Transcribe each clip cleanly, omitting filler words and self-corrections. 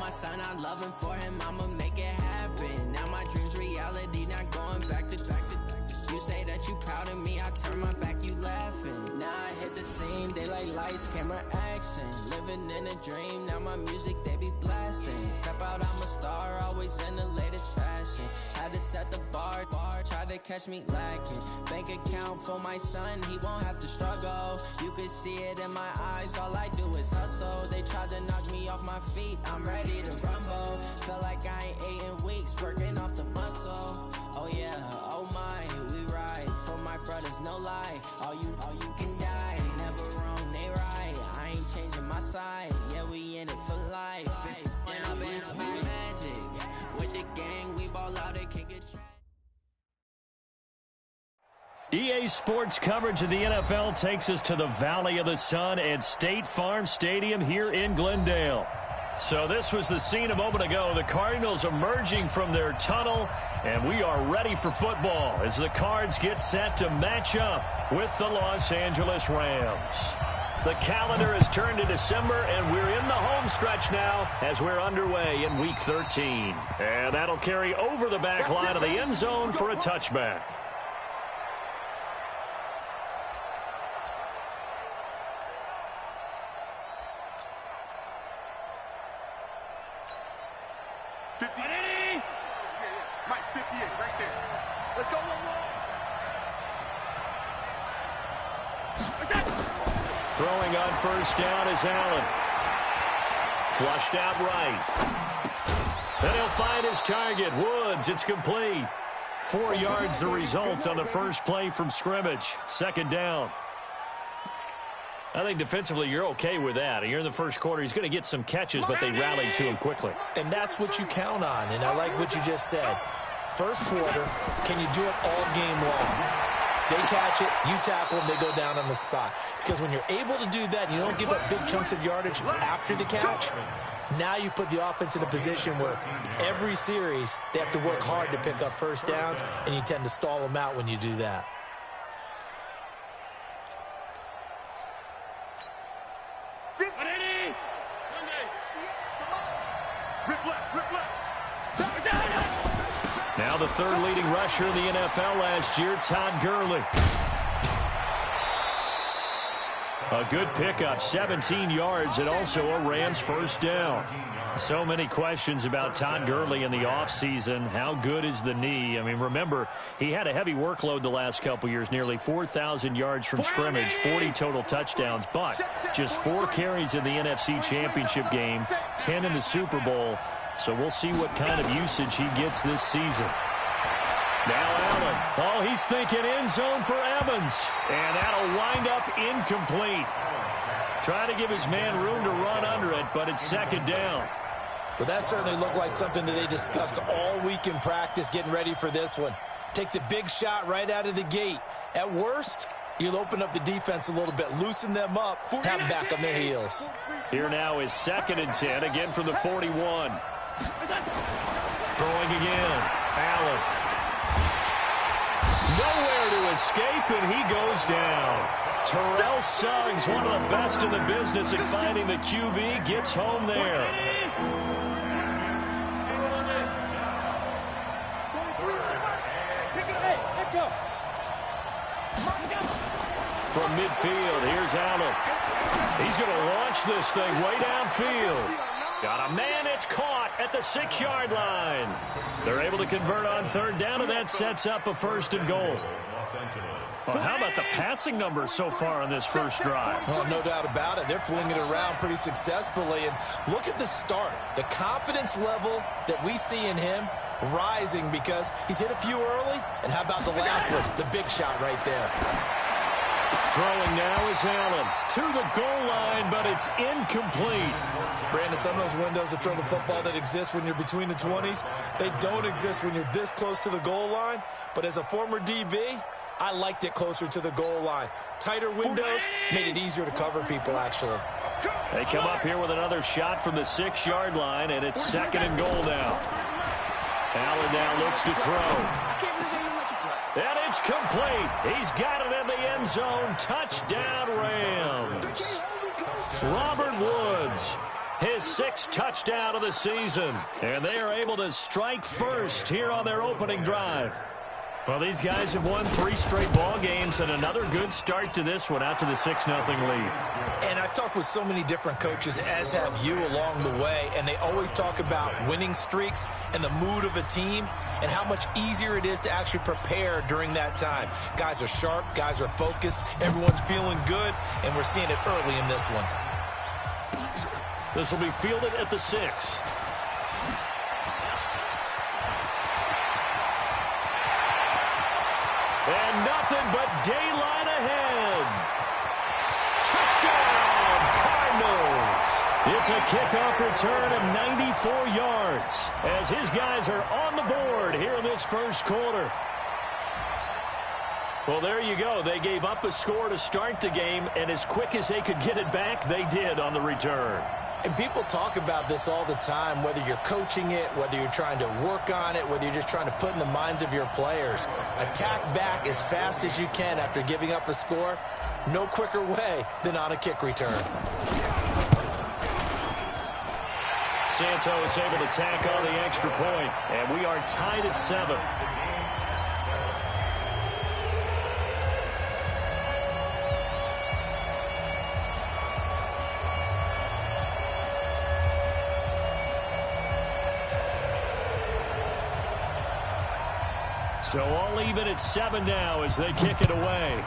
my son, I love him for him, I'ma make it happen. Now my dream's reality, not going back to. You say that you proud of me, I turn my back, you laughing. Now I hit the scene, they like lights, camera, action. Living in a dream, now my music, they be blasting. Step out, I'm a star, always in the latest fashion. Had to set the bar, tried to catch me lacking. Bank account for my son, he won't have to struggle. You can see it in my eyes, all I do is hustle. They tried to knock me off my feet, I'm ready to rumble. Feel like I ain't ate in weeks, working off the muscle. Oh yeah, oh my, we ride for my brothers, no lie. All you can die, never wrong, they right. I ain't changing my side, yeah, we in it for life. And I've been magic with the gang, we ball out, they can't get trapped. EA Sports coverage of the NFL takes us to the Valley of the Sun at State Farm Stadium here in Glendale. So this was the scene a moment ago. The Cardinals emerging from their tunnel, and we are ready for football as the Cards get set to match up with the Los Angeles Rams. The calendar has turned to December, and we're in the home stretch now as we're underway in Week 13. And that'll carry over the back line of the end zone for a touchback. Throwing on first down is Allen. Flushed out right. And he'll find his target, Woods. It's complete. 4 yards the result on the first play from scrimmage. Second down. I think defensively you're okay with that. You're in the first quarter. He's going to get some catches, but they rallied to him quickly. And that's what you count on, and I like what you just said. First quarter, can you do it all game long? They catch it, you tackle them, they go down on the spot. Because when you're able to do that, you don't give up big chunks of yardage after the catch. Now you put the offense in a position where every series they have to work hard to pick up first downs, and you tend to stall them out when you do that. Now the third leading rusher in the NFL last year, Todd Gurley. A good pickup, 17 yards, and also a Rams first down. So many questions about Todd Gurley in the offseason. How good is the knee? I mean, remember, he had a heavy workload the last couple years, nearly 4,000 yards from scrimmage, 40 total touchdowns, but just 4 carries in the NFC Championship game, 10 in the Super Bowl. So we'll see what kind of usage he gets this season. Now Allen. Oh, he's thinking end zone for Evans. And that'll wind up incomplete. Trying to give his man room to run under it, but it's second down. But that certainly looked like something that they discussed all week in practice getting ready for this one. Take the big shot right out of the gate. At worst, you'll open up the defense a little bit, loosen them up, have them back on their heels. Here now is 2nd and 10, again from the 41. Throwing again. Allen. Nowhere to escape, and he goes down. Terrell Suggs, one of the best in the business at finding the QB, gets home there. From midfield, here's Allen. He's going to launch this thing way downfield. Got a man, it's caught at the 6-yard line. They're able to convert on third down, and that sets up a 1st and goal. Well, how about the passing numbers so far on this first drive? Oh, no doubt about it. They're flinging it around pretty successfully. And look at the start. The confidence level that we see in him rising because he's hit a few early. And how about the last one? The big shot right there. Throwing now is Allen to the goal line, but it's incomplete. Brandon, some of those windows to throw the football that exist when you're between the 20s, they don't exist when you're this close to the goal line. But as a former DB, I liked it closer to the goal line. Tighter windows made it easier to cover people, actually. They come up here with another shot from the 6-yard line, and it's 2nd and goal now. Allen now looks to throw. And it's complete. He's got it in the end zone. Touchdown, Rams. Robert Woods His 6th touchdown of the season. And they are able to strike first here on their opening drive. Well, these guys have won 3 straight ball games and another good start to this one out to the 6-0 lead. And I've talked with so many different coaches, as have you, along the way, and they always talk about winning streaks and the mood of a team and how much easier it is to actually prepare during that time. Guys are sharp, guys are focused, everyone's feeling good, and we're seeing it early in this one. This will be fielded at the 6. And nothing but daylight ahead. Touchdown, Cardinals. It's a kickoff return of 94 yards as his guys are on the board here in this first quarter. Well, there you go. They gave up a score to start the game, and as quick as they could get it back, they did on the return. And people talk about this all the time, whether you're coaching it, whether you're trying to work on it, whether you're just trying to put in the minds of your players. Attack back as fast as you can after giving up a score. No quicker way than on a kick return. Santo is able to tack on the extra point, and we are tied at 7. So all even at 7 now as they kick it away.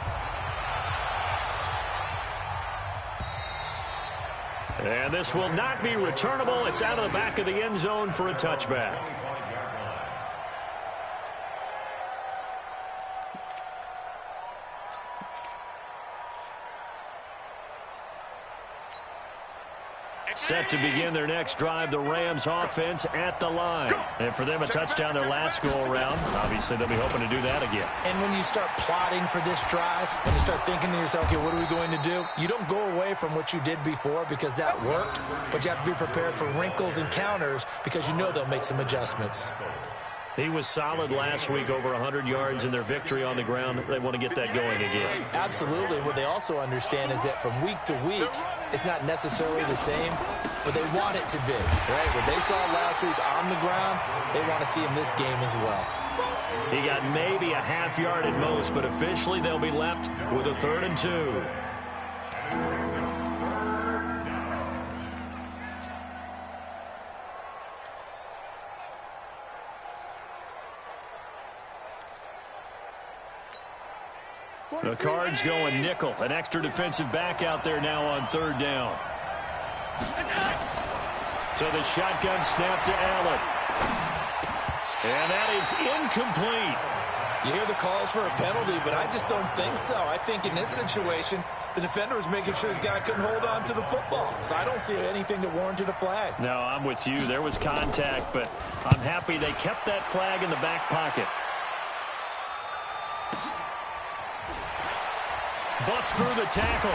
And this will not be returnable. It's out of the back of the end zone for a touchback. Set to begin their next drive, the Rams offense at the line. And for them, a touchdown their last go-around. Obviously, they'll be hoping to do that again. And when you start plotting for this drive, when you start thinking to yourself, okay, what are we going to do? You don't go away from what you did before because that worked, but you have to be prepared for wrinkles and counters because you know they'll make some adjustments. He was solid last week, over 100 yards in their victory on the ground. They want to get that going again. Absolutely. What they also understand is that from week to week, it's not necessarily the same, but they want it to be, right? What they saw last week on the ground, they want to see in this game as well. He got maybe a half yard at most, but officially they'll be left with a 3rd and 2. The Cards going nickel. An extra defensive back out there now on 3rd down. So the shotgun snap to Allen. And that is incomplete. You hear the calls for a penalty, but I just don't think so. I think in this situation, the defender was making sure his guy couldn't hold on to the football. So I don't see anything that warranted a flag. No, I'm with you. There was contact, but I'm happy they kept that flag in the back pocket. Bust through the tackle.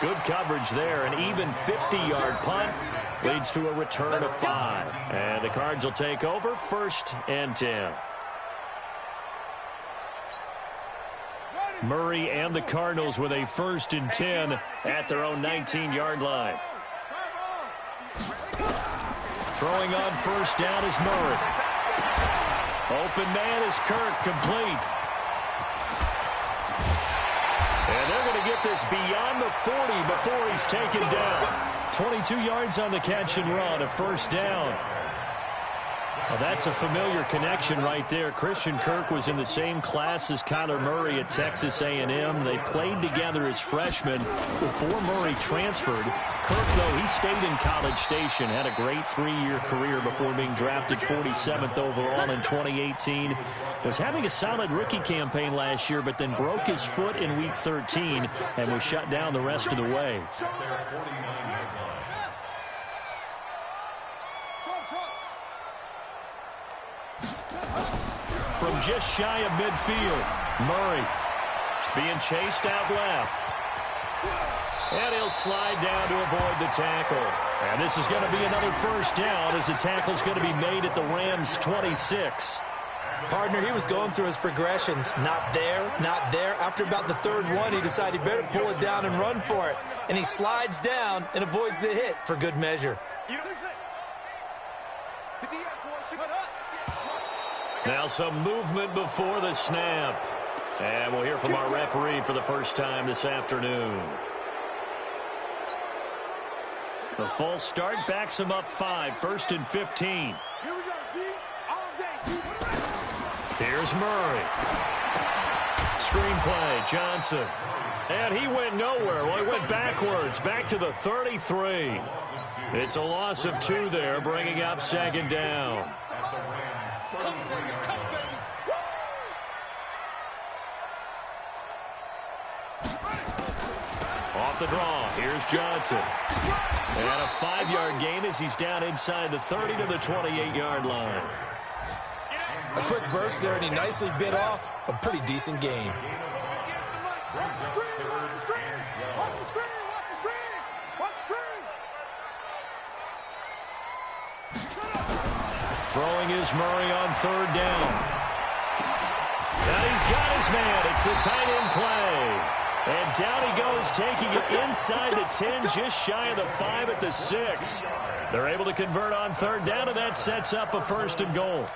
Good coverage there. An even 50-yard punt leads to a return of 5. And the Cards will take over 1st and 10. Murray and the Cardinals with a 1st and 10 at their own 19-yard line. Throwing on 1st down is Murray. Open man is Kirk, complete. And they're going to get this beyond the 40 before he's taken down. 22 yards on the catch and run, a 1st down. Well, that's a familiar connection right there. Christian Kirk was in the same class as Kyler Murray at Texas A&M. They played together as freshmen before Murray transferred. Kirk, though, he stayed in College Station, had a great 3-year career before being drafted 47th overall in 2018. Was having a solid rookie campaign last year, but then broke his foot in Week 13 and was shut down the rest of the way. From just shy of midfield, Murray being chased out left. And he'll slide down to avoid the tackle. And this is going to be another 1st down as the tackle's going to be made at the Rams' 26. Partner, he was going through his progressions. Not there, not there. After about the third one, he decided he better pull it down and run for it. And he slides down and avoids the hit for good measure. Now some movement before the snap. And we'll hear from our referee for the first time this afternoon. The false start backs him up 5, 1st and 15. Here's Murray. Screenplay, Johnson. And he went nowhere. Well, he went backwards, back to the 33. It's a loss of 2 there, bringing up 2nd down. Off the draw, here's Johnson. And a 5-yard gain as he's down inside the 30 to the 28-yard line. A quick burst there, and he nicely bit off a pretty decent game. Throwing is Murray on 3rd down. And he's got his man. It's the tight end play. And down he goes, taking it inside the 10, just shy of the 5 at the 6. They're able to convert on 3rd down, and that sets up a 1st and goal.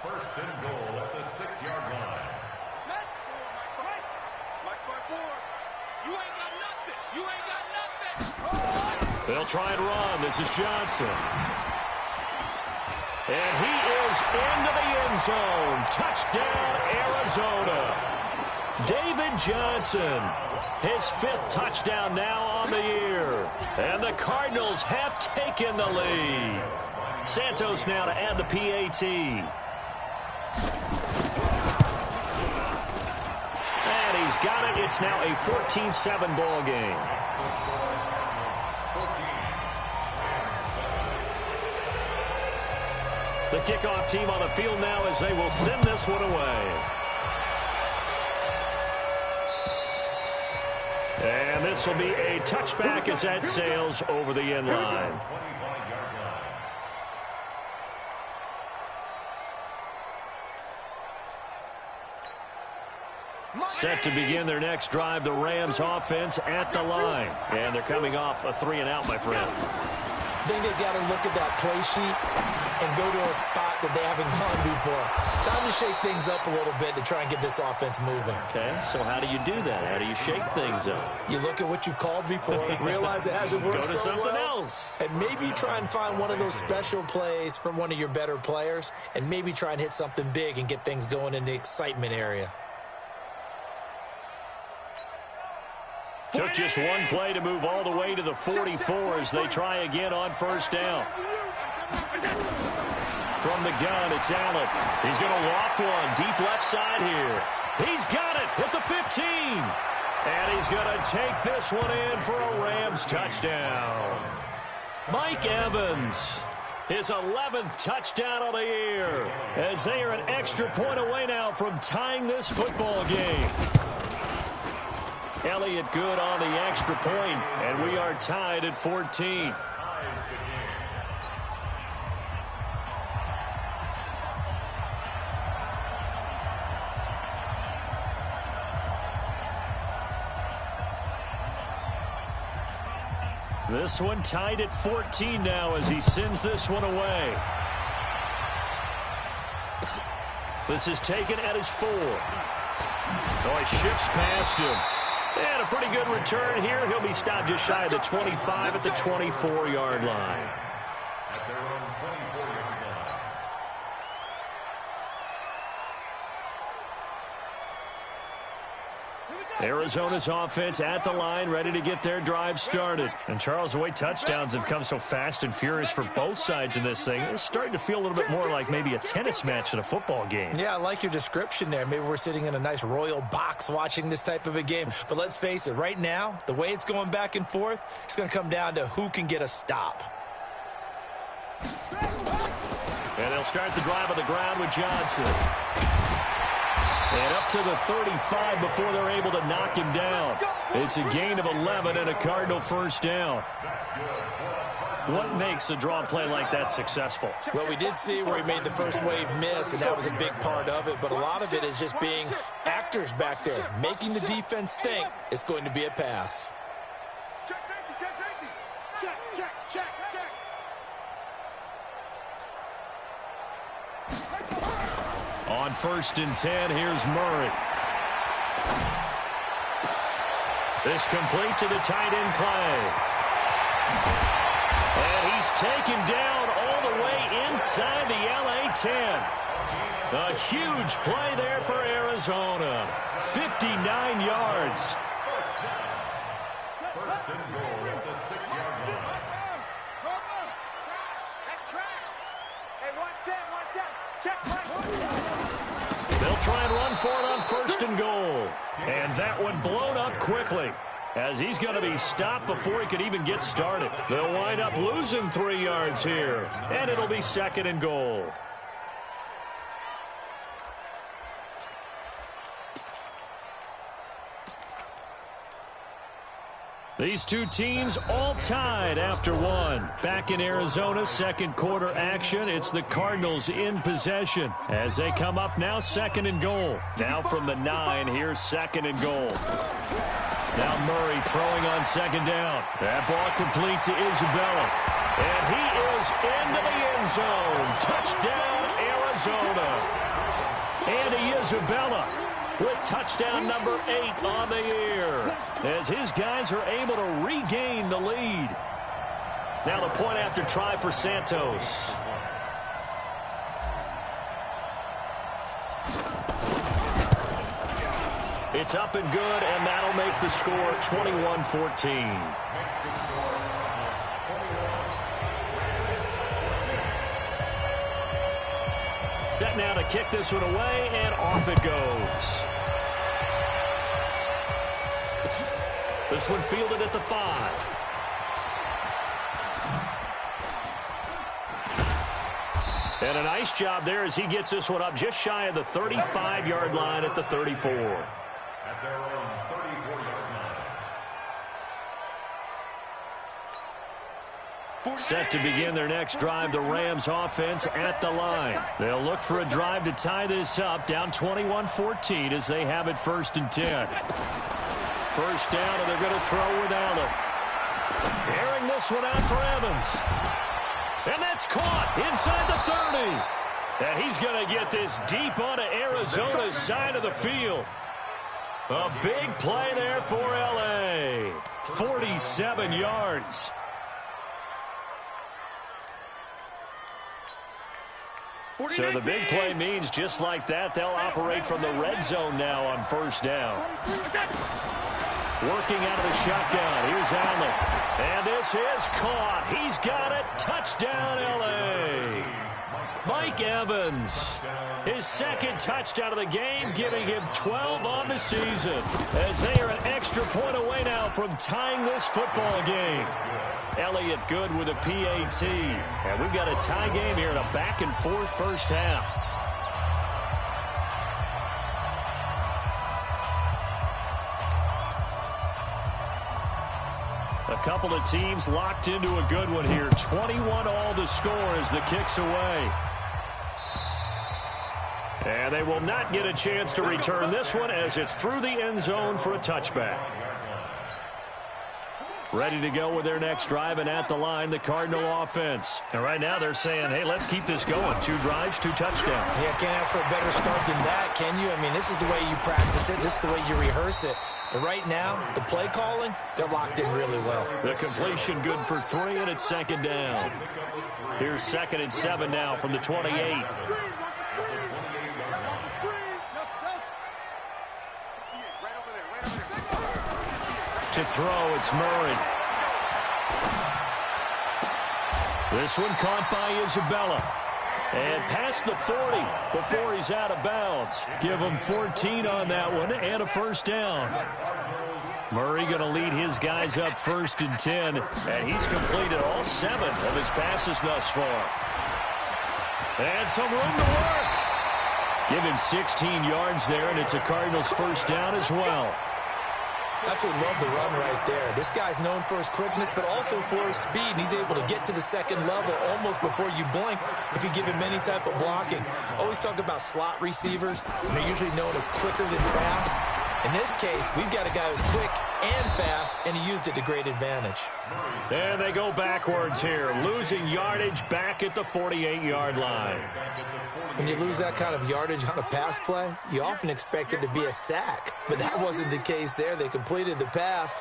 1st and goal at the 6-yard line. You ain't got nothing. You ain't got nothing. They'll try and run. This is Johnson. And he is into the end zone. Touchdown, Arizona. David Johnson, his 5th touchdown now on the year. And the Cardinals have taken the lead. Santos now to add the PAT. And he's got it. It's now a 14-7 ball game. The kickoff team on the field now as they will send this one away. And this will be a touchback as that sails over the end line. Set to begin their next drive, the Rams offense at the line. And they're coming off a 3-and-out, my friend. I think they've got to look at that play sheet and go to a spot that they haven't gone before. Time to shake things up a little bit to try and get this offense moving. Okay, so how do you do that? How do you shake things up? You look at what you've called before, realize it hasn't worked Go to so something well, else. and maybe try and find one of those special plays from one of your better players, and maybe try and hit something big and get things going in the excitement area. Took just one play to move all the way to the 44 as they try again on 1st down. From the gun, it's Allen. He's going to loft one deep left side here. He's got it at the 15. And he's going to take this one in for a Rams touchdown. Mike Evans, his 11th touchdown of the year, as they are an extra point away now from tying this football game. Elliott good on the extra point, and we are tied at 14. This one tied at 14 now as he sends this one away. This is taken at his 4. Oh, he shifts past him. And a pretty good return here. He'll be stopped just shy of the 25 at the 24-yard line. At their own 24-yard line. Arizona's offense at the line, ready to get their drive started. And, Charles, the way touchdowns have come so fast and furious for both sides in this thing, it's starting to feel a little bit more like maybe a tennis match than a football game. Yeah, I like your description there. Maybe we're sitting in a nice royal box watching this type of a game. But let's face it, right now, the way it's going back and forth, it's going to come down to who can get a stop. And they'll start the drive on the ground with Johnson. And up to the 35 before they're able to knock him down. It's a gain of 11 and a Cardinal 1st down. That's good for a Cardinal What makes a draw play like that successful? Well, we did see where he made the first wave miss, and that was a big part of it. But a lot of it is just being actors back there, making the defense think it's going to be a pass. Check, check, check, check. On 1st and 10, here's Murray. This complete to the tight end Clay. And he's taken down all the way inside the LA 10. A huge play there for Arizona. 59 yards. First and goal at the 6-yard line. That's track. Hey, one set. Check, right. They'll try and run for it on 1st and goal. And that one blown up quickly, as he's going to be stopped before he could even get started. They'll wind up losing 3 yards here, and it'll be 2nd and goal. These two teams all tied after one. Back in Arizona's second quarter action, it's the Cardinals in possession as they come up now 2nd and goal. Now from the 9, here's 2nd and goal. Now Murray throwing on 2nd down. That ball complete to Isabella. And he is into the end zone. Touchdown, Arizona. Andy Isabella with touchdown number 8 on the year, as his guys are able to regain the lead. Now the point after try for Santos. It's up and good, and that'll make the score 21-14. Set now to kick this one away, and off it goes. This one fielded at the 5. And a nice job there as he gets this one up just shy of the 35-yard line at the 34. At their own 34-yard line. Set to begin their next drive, the Rams offense at the line. They'll look for a drive to tie this up, down 21-14 as they have it 1st and 10. First down, and they're going to throw with Allen. Airing this one out for Evans. And that's caught inside the 30. And he's going to get this deep onto Arizona's side of the field. A big play there for L.A. 47 yards. So the big play means just like that, they'll operate from the red zone now on 1st down. Working out of the shotgun. Here's Allen. And this is caught. He's got it. Touchdown, L.A. Mike Evans. His 2nd touchdown of the game, giving him 12 on the season, as they are an extra point away now from tying this football game. Elliott good with a PAT. And we've got a tie game here in a back-and-forth first half. A couple of teams locked into a good one here. 21 all the score as the kick's away. And they will not get a chance to return this one as it's through the end zone for a touchback. Ready to go with their next drive, and at the line, the Cardinal offense. And right now they're saying, hey, let's keep this going. 2 drives, 2 touchdowns. Yeah, can't ask for a better start than that, can you? I mean, this is the way you practice it. This is the way you rehearse it. But right now, the play calling, they're locked in really well. The completion good for 3, and it's 2nd down. Here's 2nd and 7 now from the 28. To throw, it's Murray. This one caught by Isabella. And past the 40 before he's out of bounds. Give him 14 on that one and a 1st down. Murray going to lead his guys up 1st and 10. And he's completed all 7 of his passes thus far. And some room to work. Give him 16 yards there, and it's a Cardinals 1st down as well. Absolutely love the run right there. This guy's known for his quickness, but also for his speed. And he's able to get to the second level almost before you blink if you give him any type of blocking. Always talk about slot receivers. They're usually known as quicker than fast. In this case, we've got a guy who's quick and fast, and he used it to great advantage. And they go backwards here, losing yardage back at the 48-yard line. When you lose that kind of yardage on a pass play, you often expect it to be a sack. But that wasn't the case there. They completed the pass.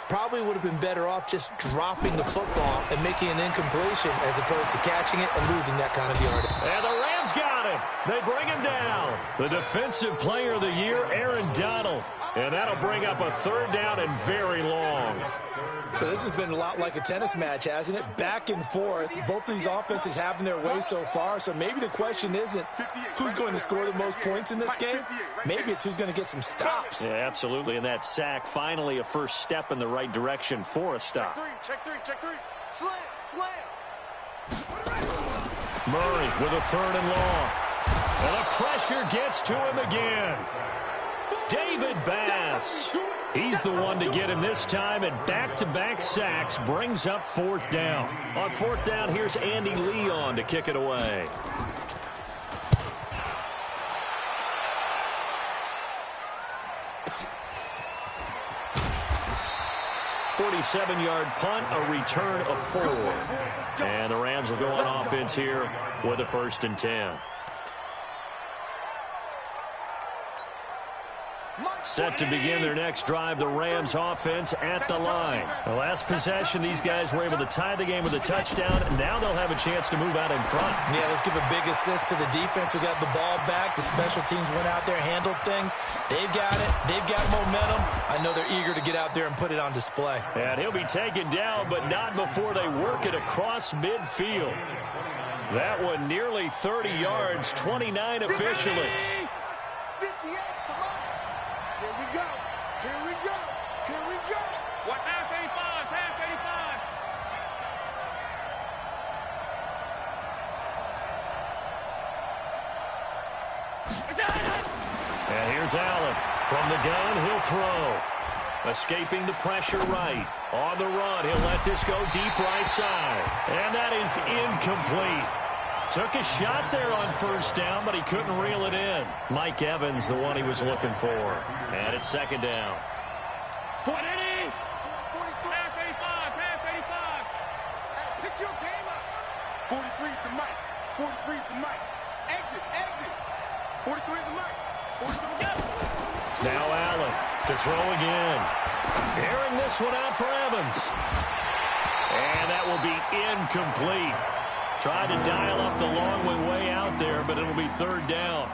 Probably would have been better off just dropping the football and making an incompletion as opposed to catching it and losing that kind of yardage. And the Rams got him. They bring him down. The Defensive Player of the Year, Aaron Donald. And that'll bring up a third down and very long. So this has been a lot like a tennis match, hasn't it? Back and forth. Both of these offenses having their way so far. So maybe the question isn't who's going to score the most points in this game. Maybe it's who's going to get some stops. Yeah, absolutely. And that sack, finally a first step in the right direction for a stop. Check three. Slam. Murray with a third and long. And the pressure gets to him again. David Bass. He's the one to get him this time, and back-to-back sacks brings up fourth down. On fourth down, here's Andy Leon to kick it away. 47-yard punt, a return of 4. And the Rams will go on offense here with a 1st and 10. Set to begin their next drive, the Rams offense at the line. The last possession, these guys were able to tie the game with a touchdown, and now they'll have a chance to move out in front. Yeah, let's give a big assist to the defense who got the ball back. The special teams went out there, handled things. They've got it. They've got momentum. I know they're eager to get out there and put it on display. And he'll be taken down, but not before they work it across midfield. That one nearly 30 yards, 29 officially. 58, come on. Here we go. Watch half 85. And here's Allen. From the gun, he'll throw. Escaping the pressure right. On the run, he'll let this go deep right side. And that is incomplete. Took a shot there on first down, but he couldn't reel it in. Mike Evans, the one he was looking for. And it's second down. 40. Half 85. Hey, pick your game up. 43's the mic. 43's the mic. Exit. 43's the mic. 43's the mic. Now Allen to throw again. Airing this one out for Evans. And that will be incomplete. Tried to dial up the long way out there, but it'll be third down.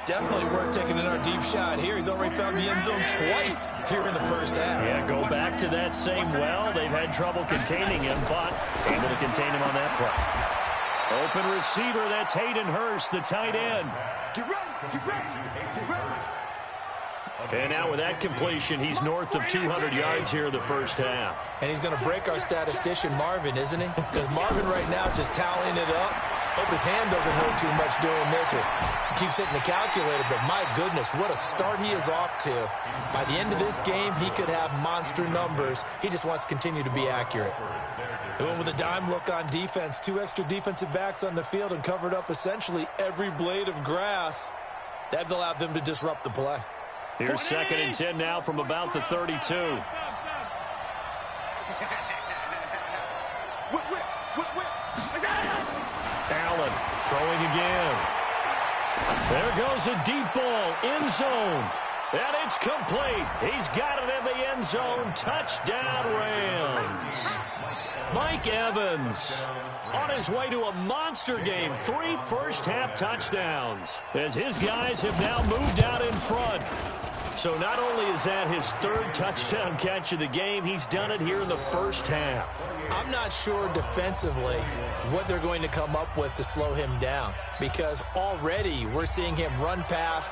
Definitely worth taking in our deep shot here. He's already found the end zone twice here in the first half. Yeah, go back to that same well. They've had trouble containing him, but able to contain him on that play. Open receiver, that's Hayden Hurst, the tight end. Get ready. And now with that completion, he's north of 200 yards here in the first half. And he's going to break our statistician, Marvin, isn't he? Because Marvin right now is just tallying it up. Hope his hand doesn't hurt too much doing this. Or keeps hitting the calculator, but my goodness, what a start he is off to. By the end of this game, he could have monster numbers. He just wants to continue to be accurate. They went with a dime look on defense. 2 extra defensive backs on the field and covered up essentially every blade of grass. That allowed them to disrupt the play. Here's 2nd and 10 now from about the 32. Allen throwing again. There goes a deep ball, end zone. And it's complete. He's got it in the end zone. Touchdown, Rams. Mike Evans on his way to a monster game. 3 first-half touchdowns as his guys have now moved out in front. So not only is that his 3rd touchdown catch of the game, he's done it here in the first half. I'm not sure defensively what they're going to come up with to slow him down, because already we're seeing him run past,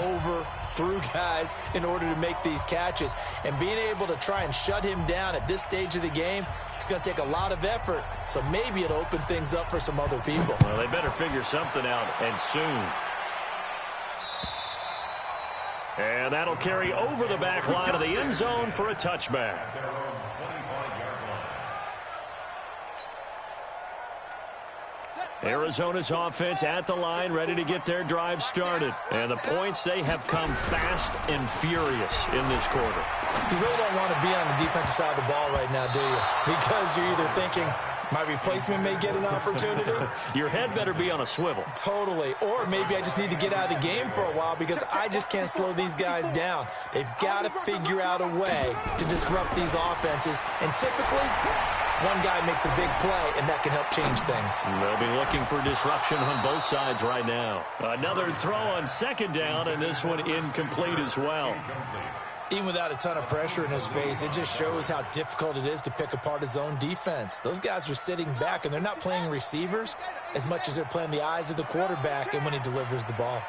over, through guys in order to make these catches. And being able to try and shut him down at this stage of the game, it's going to take a lot of effort. So maybe it'll open things up for some other people. Well, they better figure something out, and soon. And that'll carry over the back line of the end zone for a touchback. Arizona's offense at the line, ready to get their drive started. And the points, they have come fast and furious in this quarter. You really don't want to be on the defensive side of the ball right now, do you? Because you're either thinking, my replacement may get an opportunity. Your head better be on a swivel. Totally. Or maybe I just need to get out of the game for a while because I just can't slow these guys down. They've got to figure out a way to disrupt these offenses. And typically, one guy makes a big play, and that can help change things. They'll be looking for disruption on both sides right now. Another throw on second down, and this one incomplete as well. Even without a ton of pressure in his face, it just shows how difficult it is to pick apart his own defense. Those guys are sitting back, and they're not playing receivers as much as they're playing the eyes of the quarterback and when he delivers the ball.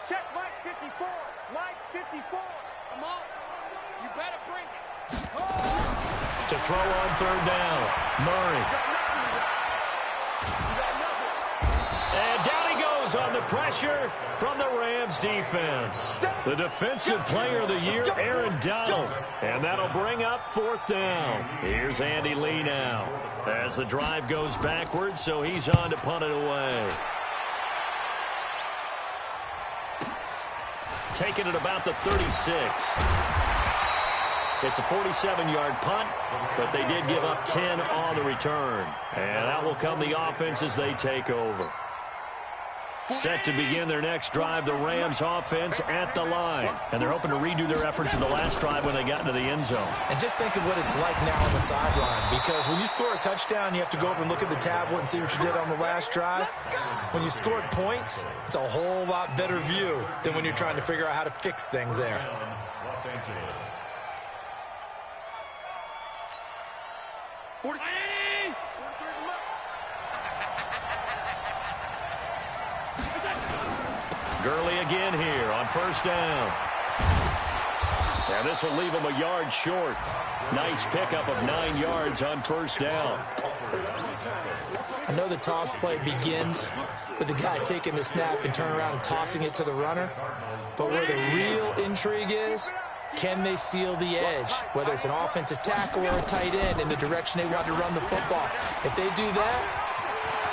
Check Mike 54. Mike 54. Come on. You better bring it. To throw on third down, Murray. And down he goes on the pressure from the Rams defense. The defensive player of the year, Aaron Donald. And that'll bring up fourth down. Here's Andy Lee now as the drive goes backwards, so he's on to punt it away. Taking it about the 36. It's a 47-yard punt, but they did give up 10 on the return. And that will come the offense as they take over. Set to begin their next drive, the Rams offense at the line. And they're hoping to redo their efforts in the last drive when they got into the end zone. And just think of what it's like now on the sideline. Because when you score a touchdown, you have to go over and look at the tablet and see what you did on the last drive. When you scored points, it's a whole lot better view than when you're trying to figure out how to fix things there. Los Angeles. Gurley again here on first down. And this will leave him a yard short. Nice pickup of 9 yards on first down. I know the toss play begins with the guy taking the snap and turning around and tossing it to the runner. But where the real intrigue is, can they seal the edge? Whether it's an offensive tackle or a tight end in the direction they want to run the football. If they do that,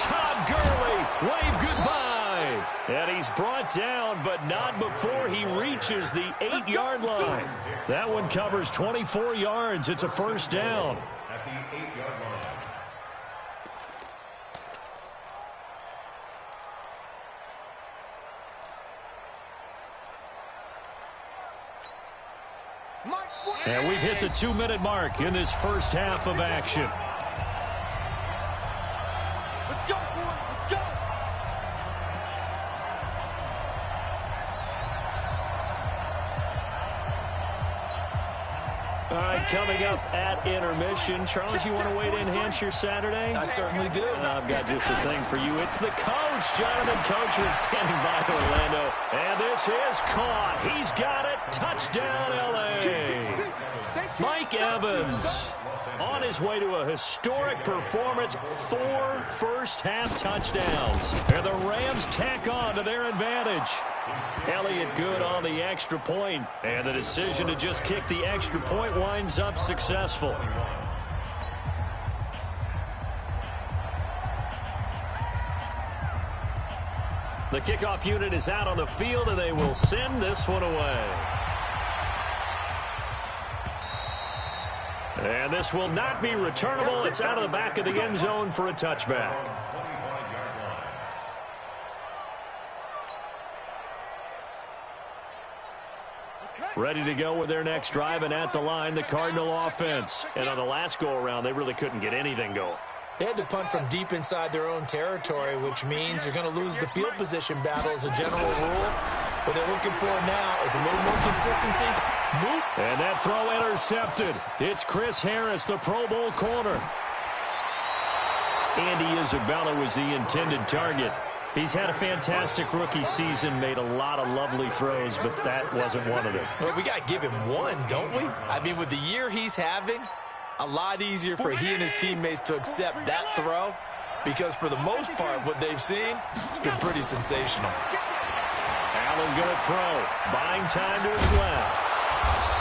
Todd Gurley, wave goodbye. And he's brought down, but not before he reaches the 8-yard line. That one covers 24 yards. It's a first down. At the 8-yard line. And we've hit the 2-minute mark in this first half of action. Let's go, boys. Let's go. All right, coming up at intermission. Charles, you want to wait to enhance your Saturday? I certainly do. I've got just a thing for you. It's the coach, Jonathan Coachman, standing by Orlando. And this is caught. He's got it. Touchdown, L.A. Mike Evans on his way to a historic performance. 4 first-half touchdowns. And the Rams tack on to their advantage. Elliott good on the extra point, and the decision to just kick the extra point winds up successful. The kickoff unit is out on the field, and they will send this one away. And this will not be returnable. It's out of the back of the end zone for a touchback. Ready to go with their next drive, and at the line, the Cardinal offense. And on the last go-around, they really couldn't get anything going. They had to punt from deep inside their own territory, which means you're going to lose the field position battle as a general rule. What they're looking for now is a little more consistency. And that throw intercepted. It's Chris Harris, the Pro Bowl corner. Andy Isabella was the intended target. He's had a fantastic rookie season, made a lot of lovely throws, but that wasn't one of them. Well, we got to give him one, don't we? I mean, with the year he's having, a lot easier for he and his teammates to accept that throw, because for the most part, what they've seen, it's been pretty sensational. Allen going to throw. Buying time to his left.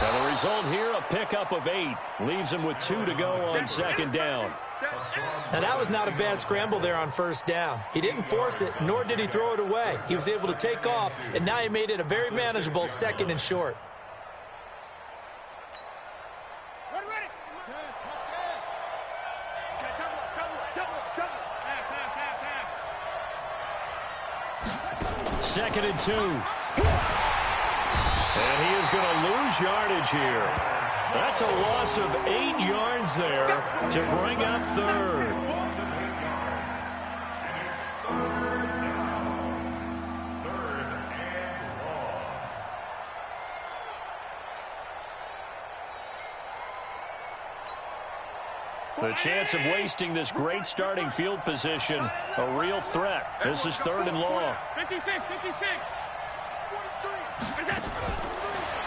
And the result here, a pickup of 8. Leaves him with 2 to go on second down. Now, that was not a bad scramble there on first down. He didn't force it, nor did he throw it away. He was able to take off, and now he made it a very manageable 2nd and short. Ready. 2nd and 2. And he is going to lose yardage here. That's a loss of 8 yards there to bring up 3rd. The chance of wasting this great starting field position, a real threat. This is 3rd and long. 56.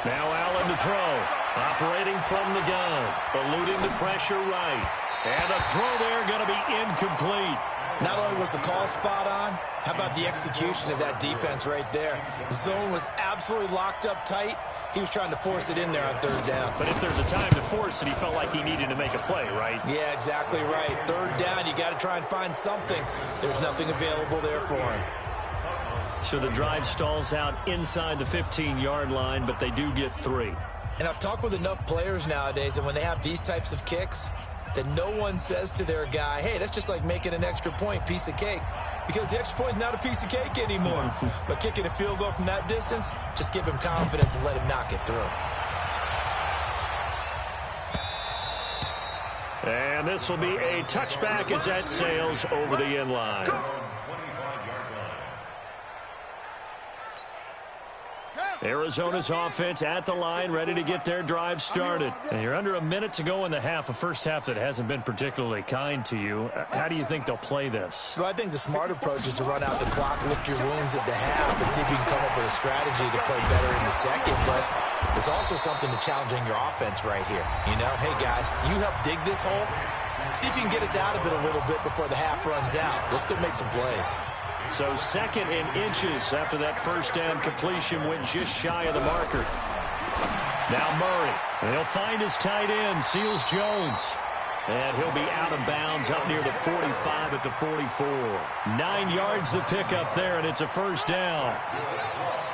Now Allen to throw. Operating from the gun. Eluding the pressure right. And the throw there going to be incomplete. Not only was the call spot on, how about the execution of that defense right there? The zone was absolutely locked up tight. He was trying to force it in there on 3rd down. But if there's a time to force it, he felt like he needed to make a play, right? Yeah, exactly right. 3rd down, you got to try and find something. There's nothing available there for him. So the drive stalls out inside the 15-yard line, but they do get 3. And I've talked with enough players nowadays, and when they have these types of kicks, that no one says to their guy, hey, that's just like making an extra point, piece of cake. Because the extra point is not a piece of cake anymore. But kicking a field goal from that distance, just give him confidence and let him knock it through. And this will be a touchback as that sails over the end line. Arizona's offense at the line, ready to get their drive started. And you're under a minute to go in the half, a first half that hasn't been particularly kind to you. How do you think they'll play this? Well, I think the smart approach is to run out the clock, lick your wounds at the half, and see if you can come up with a strategy to play better in the second. But there's also something to challenging your offense right here. You know, hey, guys, you help dig this hole. See if you can get us out of it a little bit before the half runs out. Let's go make some plays. So 2nd and inches after that first down completion went just shy of the marker. Now Murray. He'll find his tight end, Seals Jones. And he'll be out of bounds up near the 45 at the 44. 9 yards the pickup there, and it's a first down.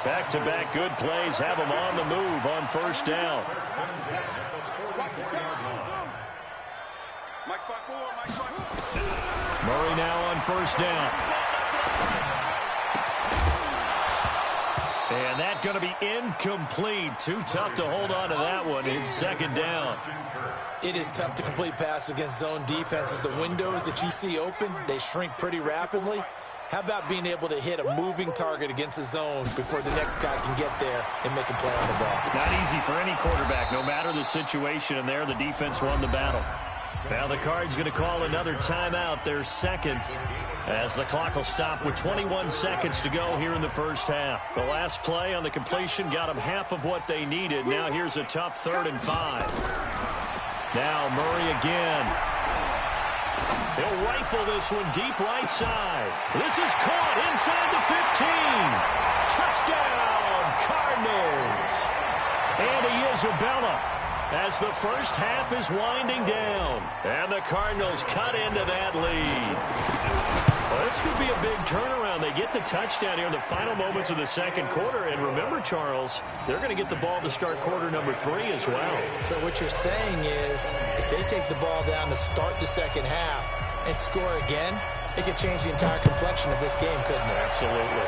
Back-to-back good plays have him on the move on first down. Murray now on first down. And that's going to be incomplete. Too tough to hold on to that one. It's 2nd down. It is tough to complete passes against zone defenses. The windows that you see open, they shrink pretty rapidly. How about being able to hit a moving target against a zone before the next guy can get there and make a play on the ball? Not easy for any quarterback, no matter the situation. And there, the defense won the battle. Now the Cards going to call another timeout, their 2nd, as the clock will stop with 21 seconds to go here in the first half. The last play on the completion got them half of what they needed. Now here's a tough 3rd and 5. Now Murray again. He'll rifle this one deep right side. This is caught inside the 15. Touchdown, Cardinals. And Isabella, as the first half is winding down. And the Cardinals cut into that lead. Well, this could be a big turnaround. They get the touchdown here in the final moments of the second quarter. And remember, Charles, they're going to get the ball to start quarter number 3 as well. So what you're saying is if they take the ball down to start the second half and score again, it could change the entire complexion of this game, couldn't it? Absolutely.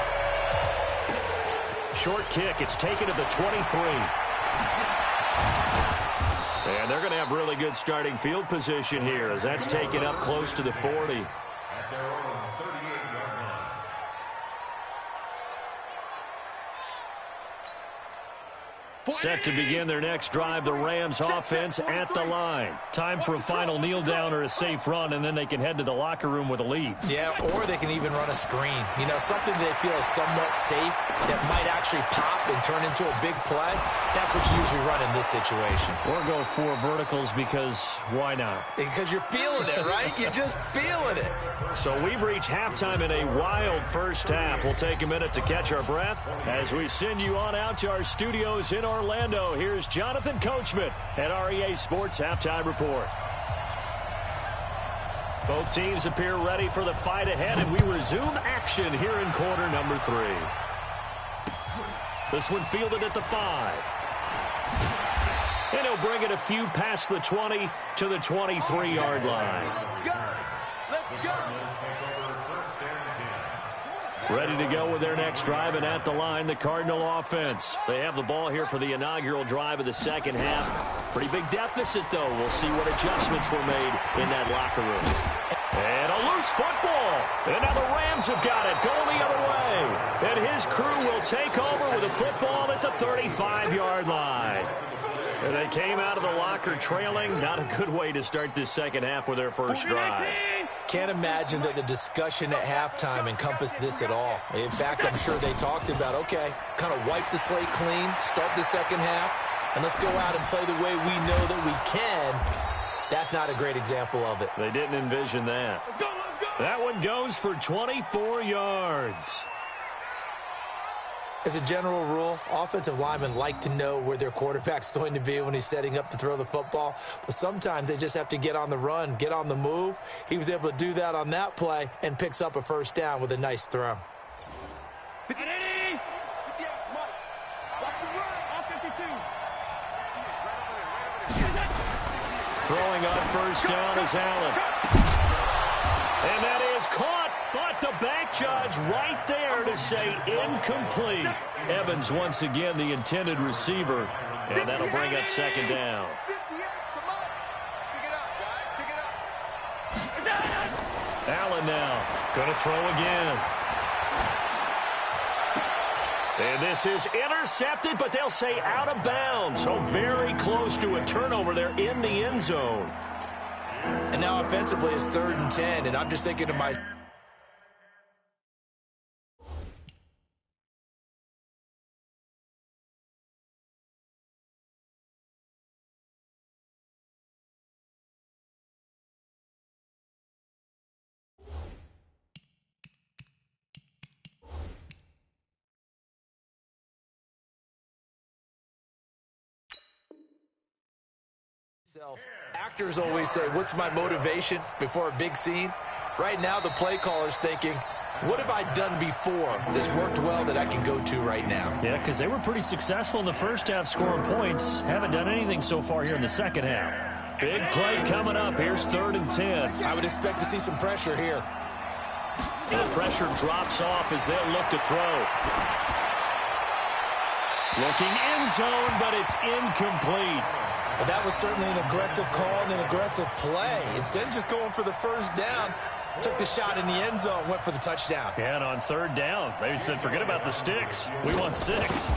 Short kick. It's taken to the 23. And they're going to have really good starting field position here as that's taken up close to the 40. Set to begin their next drive, the Rams offense at the line. Time for a final kneel down or a safe run, and then they can head to the locker room with a lead. Yeah, or they can even run a screen. You know, something they feel is somewhat safe that might actually pop and turn into a big play. That's what you usually run in this situation. Or go 4 verticals because why not? Because you're feeling it, right? You're just feeling it. So we've reached halftime in a wild first half. We'll take a minute to catch our breath as we send you on out to our studios in Orlando. Here's Jonathan Coachman at REA Sports Halftime Report. Both teams appear ready for the fight ahead, and we resume action here in quarter number 3. This one fielded at the 5. And he'll bring it a few past the 20 to the 23-yard line. Let's go. Ready to go with their next drive, and at the line, the Cardinal offense. They have the ball here for the inaugural drive of the second half. Pretty big deficit, though. We'll see what adjustments were made in that locker room. And a loose football. And now the Rams have got it, going the other way. And his crew will take over with a football at the 35-yard line. And they came out of the locker trailing. Not a good way to start this second half with their first drive. Can't imagine that the discussion at halftime encompassed this at all. In fact, I'm sure they talked about, okay, kind of wipe the slate clean, start the second half, and let's go out and play the way we know that we can. That's not a great example of it. They didn't envision that. Let's go, let's go. That one goes for 24 yards. As a general rule, offensive linemen like to know where their quarterback's going to be when he's setting up to throw the football. But sometimes they just have to get on the run, get on the move. He was able to do that on that play and picks up a first down with a nice throw. Throwing on first down is Allen. And that is caught, but the back judge right there to say incomplete. Evans once again the intended receiver, and that'll bring up second down. Allen now going to throw again. And this is intercepted, but they'll say out of bounds. So very close to a turnover there in the end zone. And now offensively it's 3rd and 10, and I'm just thinking to myself, actors always say, what's my motivation before a big scene? Right now, the play caller's thinking, what have I done before that's worked well that I can go to right now? Yeah, because they were pretty successful in the first half scoring points. Haven't done anything so far here in the second half. Big play coming up. Here's 3rd and 10. I would expect to see some pressure here. The pressure drops off as they'll look to throw. Looking end zone, but it's incomplete. Well, that was certainly an aggressive call and an aggressive play. Instead of just going for the first down, took the shot in the end zone, went for the touchdown. Yeah, and on 3rd down, they said, forget about the sticks. We want 6.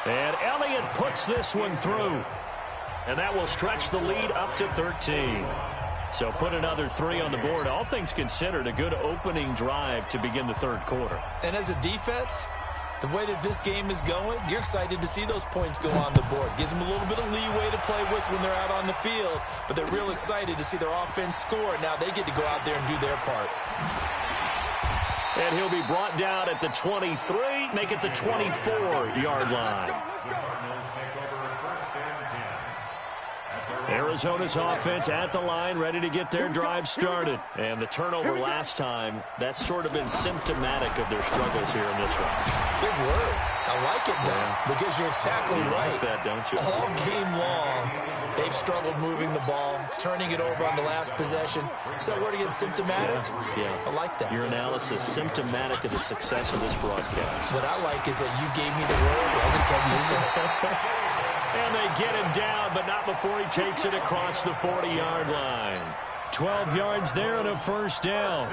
And Elliott puts this one through. And that will stretch the lead up to 13. So put another 3 on the board. All things considered, a good opening drive to begin the 3rd quarter. And as a defense, the way that this game is going, you're excited to see those points go on the board. Gives them a little bit of leeway to play with when they're out on the field, but they're real excited to see their offense score. Now they get to go out there and do their part. And he'll be brought down at the 23, make it the 24-yard line. Arizona's offense at the line, ready to get their drive started. And the turnover last time, that's sort of been symptomatic of their struggles here in this one. Big word. I like it, though, because you're exactly right. Like that, don't you? All game long, they've struggled moving the ball, turning it over on the last possession. Is that word again, symptomatic? Yeah. I like that. Your analysis, symptomatic of the success of this broadcast. What I like is that you gave me the word, I just kept using it. And they get him down, but not before he takes it across the 40-yard line. 12 yards there and a first down.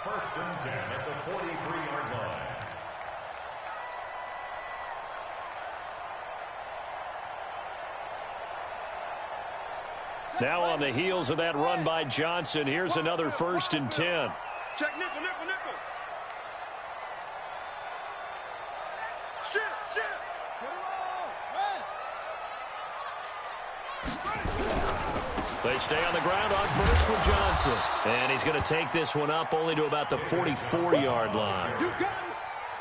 1st and 10 at the 43-yard line. Now on the heels of that run by Johnson, here's another 1st and 10. Check nickel, nickel, nickel. Shift. Put it on. They stay on the ground on first with Johnson. And he's going to take this one up only to about the 44-yard line.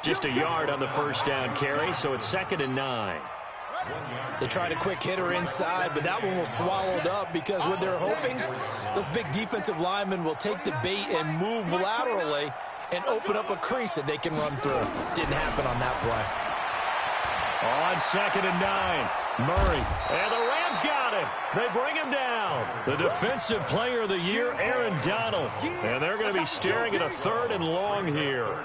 Just a yard on the 1st down carry, so it's 2nd and 9. They tried a quick hitter inside, but that one was swallowed up because what they're hoping, those big defensive linemen will take the bait and move laterally and open up a crease that they can run through. Didn't happen on that play. On 2nd and 9, Murray. And the Rams got him. They bring him down. The defensive player of the year, Aaron Donald. And they're going to be staring at a 3rd and long here.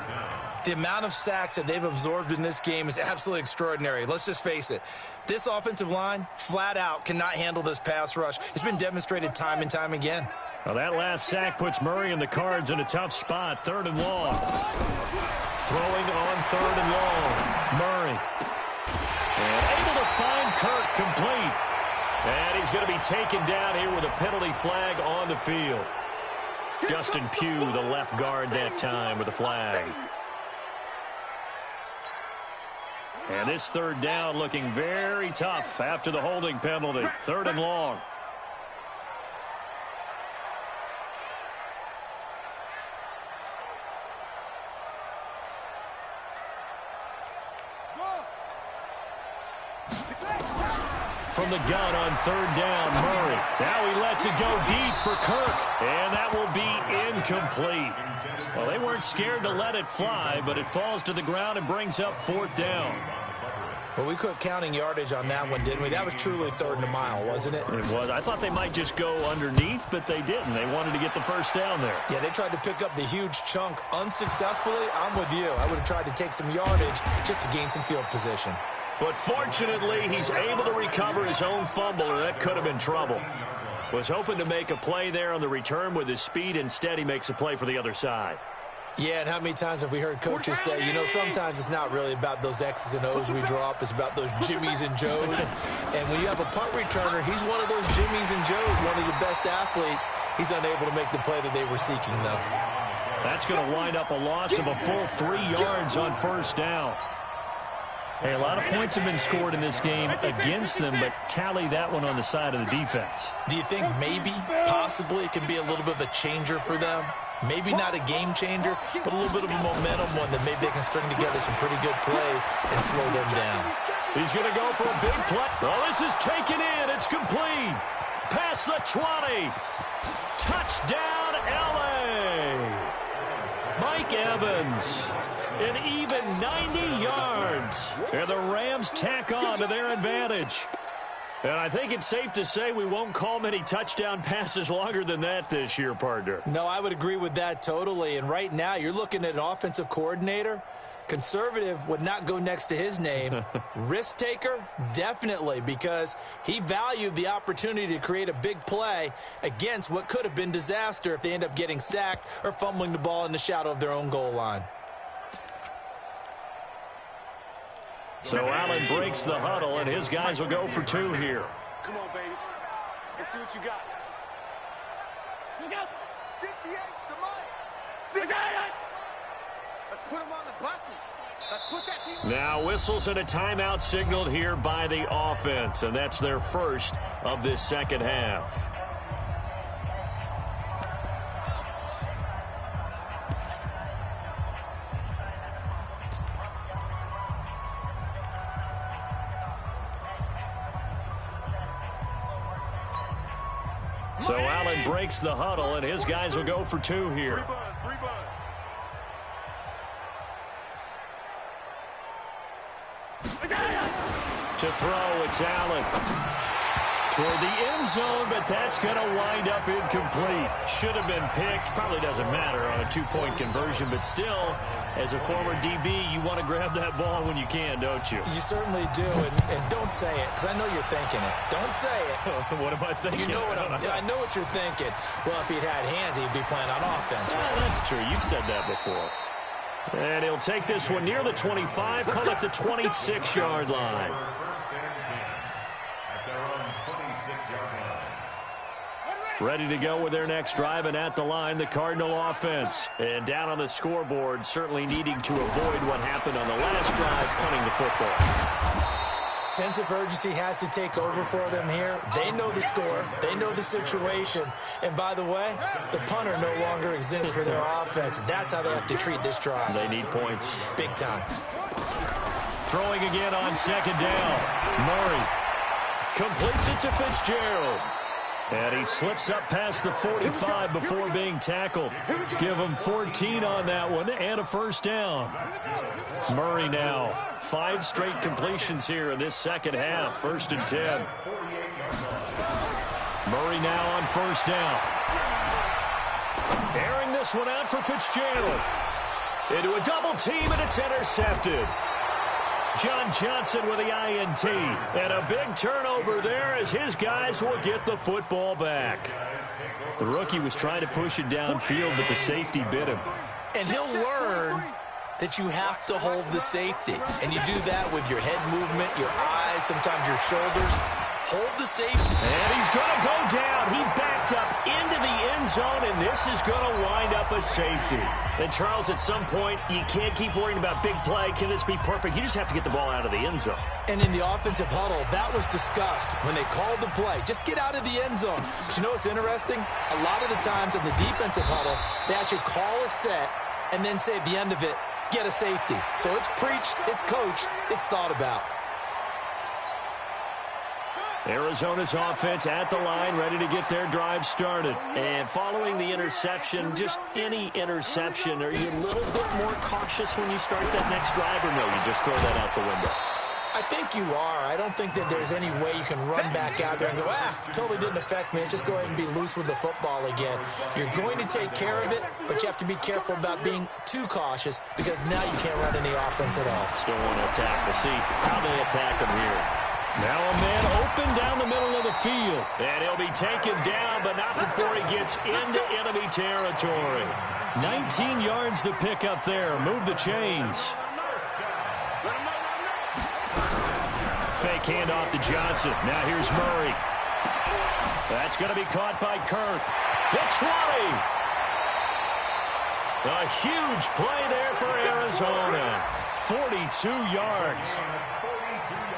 The amount of sacks that they've absorbed in this game is absolutely extraordinary. Let's just face it. This offensive line, flat out, cannot handle this pass rush. It's been demonstrated time and time again. Well, that last sack puts Murray and the Cards in a tough spot. 3rd and long. Throwing on 3rd and long. Murray. And able to find Kirk complete. And he's going to be taken down here with a penalty flag on the field. Justin Pugh, the left guard that time with a flag. And this 3rd down looking very tough after the holding penalty. 3rd and long. From the gun on 3rd down, Murray. Now he lets it go deep for Kirk. And that will be incomplete. Well, they weren't scared to let it fly, but it falls to the ground and brings up 4th down. Well, we quit counting yardage on that one, didn't we? That was truly 3rd and a mile, wasn't it? It was. I thought they might just go underneath, but they didn't. They wanted to get the 1st down there. Yeah, they tried to pick up the huge chunk unsuccessfully. I'm with you. I would have tried to take some yardage just to gain some field position. But fortunately, he's able to recover his own fumble, and that could have been trouble. Was hoping to make a play there on the return with his speed. Instead, he makes a play for the other side. Yeah, and how many times have we heard coaches say, you know, sometimes it's not really about those X's and O's we drop. It's about those Jimmies and Joes. And when you have a punt returner, he's one of those Jimmies and Joes, one of the best athletes. He's unable to make the play that they were seeking, though. That's going to wind up a loss of a full 3 yards on 1st down. Hey, a lot of points have been scored in this game against them, but tally that one on the side of the defense. Do you think maybe, possibly, it can be a little bit of a changer for them? Maybe not a game changer, but a little bit of a momentum one that maybe they can string together some pretty good plays and slow them down. He's going to go for a big play. Well, this is taken in. It's complete. Past the 20. Touchdown, L.A. Mike Evans. An even 90 yards. And the Rams tack on to their advantage. And I think it's safe to say we won't call many touchdown passes longer than that this year, partner. No, I would agree with that totally. And right now, you're looking at an offensive coordinator. Conservative would not go next to his name. Risk taker, definitely, because he valued the opportunity to create a big play against what could have been disaster if they end up getting sacked or fumbling the ball in the shadow of their own goal line. So Allen breaks the huddle, and his guys will go for 2 here. Come on, baby. Let's see what you got. You got 58's the money. 58. Let's put them on the buses. Let's put that team. Now whistles and a timeout signaled here by the offense, and that's their first of this second half. So Allen breaks the huddle, and his guys will go for 2 here. Free buzz. To throw, it's Allen. Toward the end zone, but that's going to wind up incomplete. Should have been picked. Probably doesn't matter on a 2-point conversion, but still, as a former DB, you want to grab that ball when you can, don't you? You certainly do, and don't say it, because I know you're thinking it. Don't say it. What am I thinking? You know what I know what you're thinking. Well, if he'd had hands, he'd be playing on offense. Well, that's true. You've said that before. And he'll take this one near the 25, call it the 26-yard line. Ready to go with their next drive, and at the line, the Cardinal offense. And down on the scoreboard, certainly needing to avoid what happened on the last drive, punting the football. Sense of urgency has to take over for them here. They know the score. They know the situation. And by the way, the punter no longer exists for their offense. That's how they have to treat this drive. They need points. Big time. Throwing again on second down. Murray completes it to Fitzgerald. And he slips up past the 45 before being tackled. Give him 14 on that one and a first down. Murray now 5 straight completions here in this second half. 1st and 10. Murray now on first down. Airing this one out for Fitzgerald. Into a double team, and it's intercepted. John Johnson with the INT. And a big turnover there as his guys will get the football back. The rookie was trying to push it downfield, but the safety bit him. And he'll learn that you have to hold the safety. And you do that with your head movement, your eyes, sometimes your shoulders. Hold the safety. And he's going to go down. He backed up into the end zone, and this is going to wind up a safety. And, Charles, at some point, you can't keep worrying about big play. Can this be perfect? You just have to get the ball out of the end zone. And in the offensive huddle, that was discussed when they called the play. Just get out of the end zone. But you know what's interesting? A lot of the times in the defensive huddle, they actually call a set and then say at the end of it, get a safety. So it's preached, it's coached, it's thought about. Arizona's offense at the line, ready to get their drive started. And following the interception, just any interception, are you a little bit more cautious when you start that next drive, or no, you just throw that out the window? I think you are. I don't think that there's any way you can run back out there and go, totally didn't affect me. Let's just go ahead and be loose with the football again. You're going to take care of it, but you have to be careful about being too cautious because now you can't run any offense at all. Still want to attack. We'll see how they attack them here. Now a man open down the middle of the field. And he'll be taken down, but not before he gets into enemy territory. 19 yards to pick up there. Move the chains. Fake handoff to Johnson. Now here's Murray. That's going to be caught by Kirk. The 20. A huge play there for Arizona. 42 yards.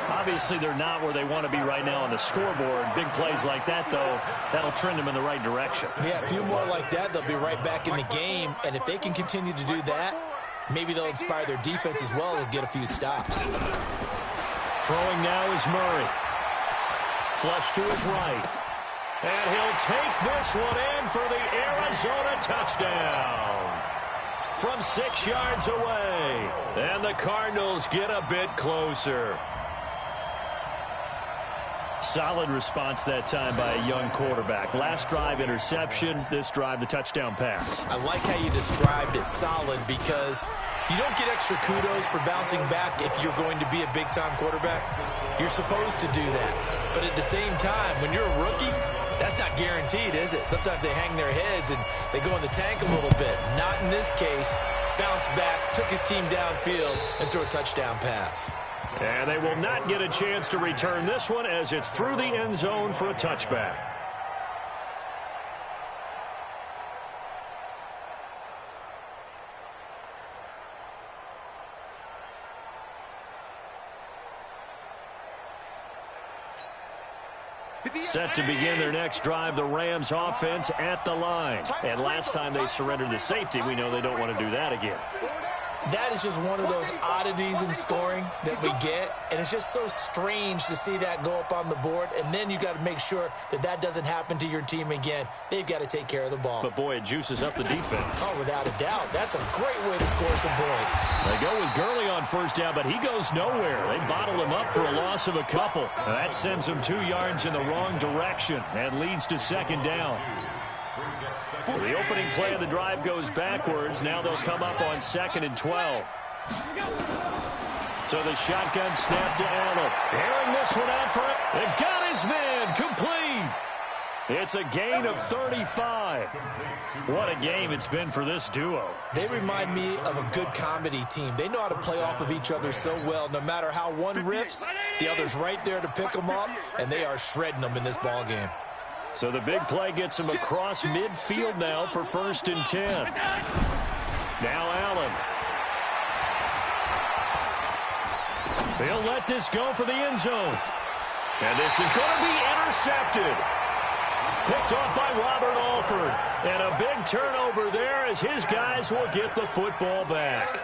Obviously, they're not where they want to be right now on the scoreboard. Big plays like that, though, that'll trend them in the right direction. Yeah, a few more like that, they'll be right back in the game. And if they can continue to do that, maybe they'll inspire their defense as well and get a few stops. Throwing now is Murray. Flush to his right. And he'll take this one in for the Arizona touchdown. From 6 yards away. And the Cardinals get a bit closer. Solid response that time by a young quarterback. Last drive, interception. This drive, the touchdown pass. I like how you described it, solid, because you don't get extra kudos for bouncing back if you're going to be a big-time quarterback. You're supposed to do that. But at the same time, when you're a rookie, that's not guaranteed, is it? Sometimes they hang their heads and they go in the tank a little bit. Not in this case. Bounce back, took his team downfield, and threw a touchdown pass. And they will not get a chance to return this one as it's through the end zone for a touchback. Set to begin their next drive, the Rams offense at the line. And last time they surrendered the safety, we know they don't want to do that again. That is just one of those oddities in scoring that we get, and it's just so strange to see that go up on the board, and then you got to make sure that that doesn't happen to your team again. They've got to take care of the ball. But, boy, it juices up the defense. Oh, without a doubt. That's a great way to score some points. They go with Gurley on first down, but he goes nowhere. They bottle him up for a loss of a couple. Now, that sends him 2 yards in the wrong direction and leads to second down. So the opening play of the drive goes backwards. Now they'll come up on 2nd and 12. So the shotgun snap to Allen. Airing this one out for it. And got his man complete. It's a gain of 35. What a game it's been for this duo. They remind me of a good comedy team. They know how to play off of each other so well. No matter how one riffs, the other's right there to pick them up, and they are shredding them in this ball game. So the big play gets him across midfield now for 1st and 10. Now Allen. They'll let this go for the end zone. And this is going to be intercepted. Picked off by Robert Alford. And a big turnover there as his guys will get the football back.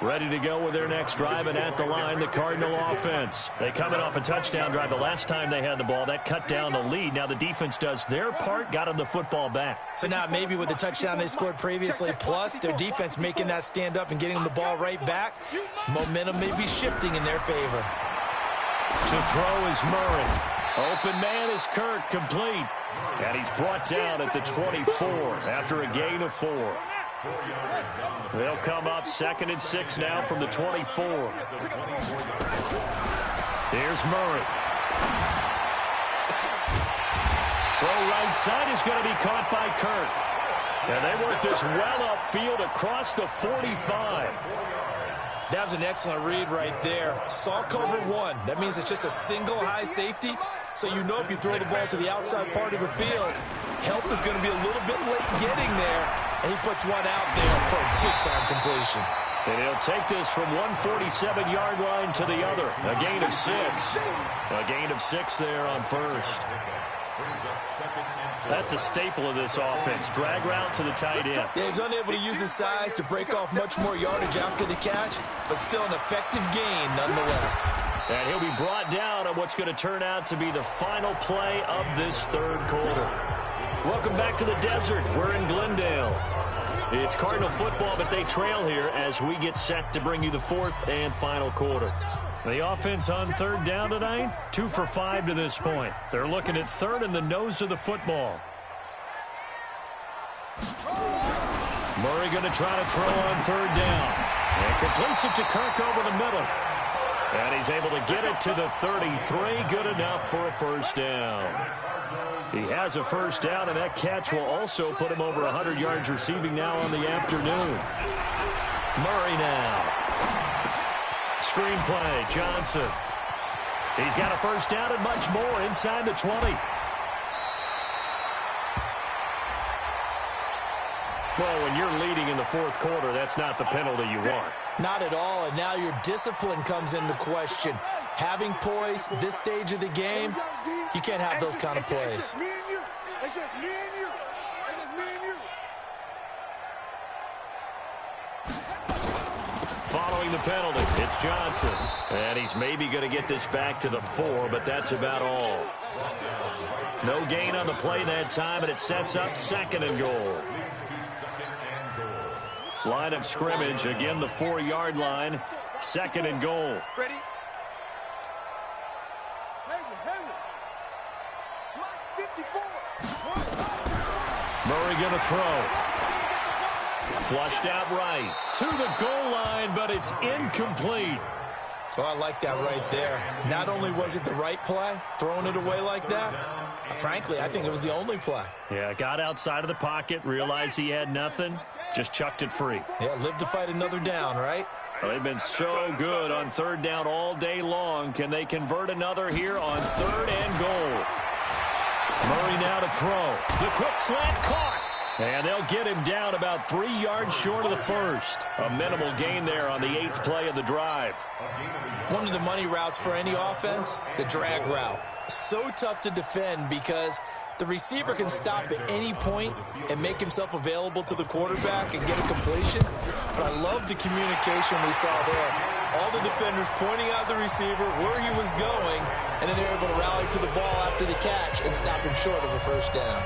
Ready to go with their next drive, and at the line, the Cardinal offense. They coming off a touchdown drive the last time they had the ball. That cut down the lead. Now the defense does their part, got them the football back. So now maybe with the touchdown they scored previously, plus their defense making that stand up and getting them the ball right back, momentum may be shifting in their favor. To throw is Murray. Open man is Kirk, complete. And he's brought down at the 24 after a gain of 4. They'll come up 2nd and 6 now from the 24. Here's Murray. Throw right side is going to be caught by Kirk. And they work this well upfield across the 45. That was an excellent read right there. Saw cover 1. That means it's just a single high safety. So you know if you throw the ball to the outside part of the field, help is going to be a little bit late getting there. And he puts one out there for a big-time completion. And he'll take this from 147-yard line to the other. A gain of 6. A gain of 6 there on 1st. That's a staple of this offense. Drag route to the tight end. Yeah, he's unable to use his size to break off much more yardage after the catch, but still an effective gain nonetheless. And he'll be brought down on what's going to turn out to be the final play of this 3rd quarter. Welcome back to the desert. We're in Glendale. It's Cardinal football, but they trail here as we get set to bring you the 4th and final quarter. The offense on 3rd down tonight, 2 for 5 to this point. They're looking at 3rd in the nose of the football. Murray going to try to throw on 3rd down. And completes it to Kirk over the middle. And he's able to get it to the 33. Good enough for a 1st down. He has a 1st down, and that catch will also put him over 100 yards receiving now on the afternoon. Murray now. Screenplay, Johnson. He's got a 1st down and much more inside the 20. Well, when you're leading in the 4th quarter, that's not the penalty you want. Not at all, and now your discipline comes into question. Having poise this stage of the game, you can't have those kind of plays. It's just me and you. It's just me and you. It's just me and you. Following the penalty, it's Johnson. And he's maybe going to get this back to the 4, but that's about all. No gain on the play that time, and it sets up 2nd and goal. Line of scrimmage, again the 4-yard line, 2nd and goal. Ready? Murray going to throw. Flushed out right to the goal line, but it's incomplete. Oh, I like that right there. Not only was it the right play, throwing it away like that, frankly, I think it was the only play. Yeah, got outside of the pocket, realized he had nothing, just chucked it free. Yeah, live to fight another down, right? Well, they've been so good on 3rd down all day long. Can they convert another here on 3rd and goal? Murray now to throw. The quick slant caught. And they'll get him down about 3 yards short of the 1st. A minimal gain there on the 8th play of the drive. One of the money routes for any offense, the drag route. So tough to defend because the receiver can stop at any point and make himself available to the quarterback and get a completion. But I love the communication we saw there. All the defenders pointing out the receiver, where he was going, and then they're able to rally to the ball after the catch and stop him short of a 1st down.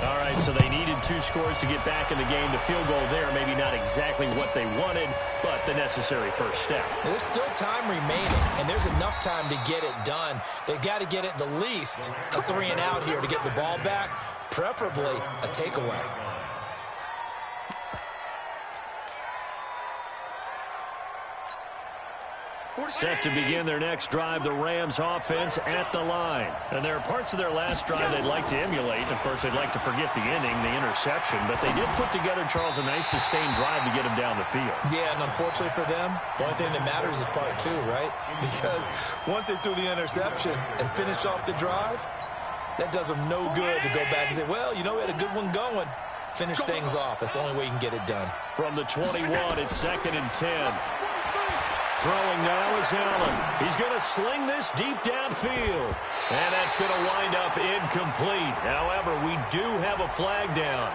All right, so they needed 2 scores to get back in the game. The field goal there, maybe not exactly what they wanted, but the necessary 1st step. There's still time remaining, and there's enough time to get it done. They've got to get at the least a 3 and out here to get the ball back, preferably a takeaway. Set to begin their next drive, the Rams offense at the line. And there are parts of their last drive they'd like to emulate. Of course, they'd like to forget the ending, the interception. But they did put together, Charles, a nice sustained drive to get him down the field. Yeah, and unfortunately for them, the only thing that matters is part 2, right? Because once they threw the interception and finished off the drive, That does them no good to go back and say, well, you know, we had a good one going. Finish things off. That's the only way you can get it done. From the 21, it's 2nd and 10. Throwing now is Allen. He's going to sling this deep downfield. And that's going to wind up incomplete. However, we do have a flag down.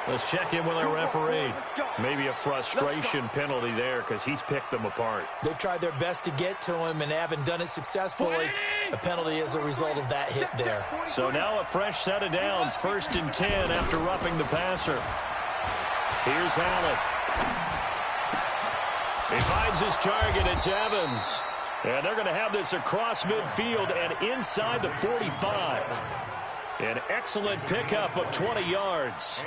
Let's check in with our referee. Maybe a frustration penalty there because he's picked them apart. They've tried their best to get to him and haven't done it successfully. A penalty as a result of that hit there. So now a fresh set of downs. 1st and 10 after roughing the passer. Here's Allen. He finds his target. It's Evans. And they're going to have this across midfield and inside the 45. An excellent pickup of 20 yards.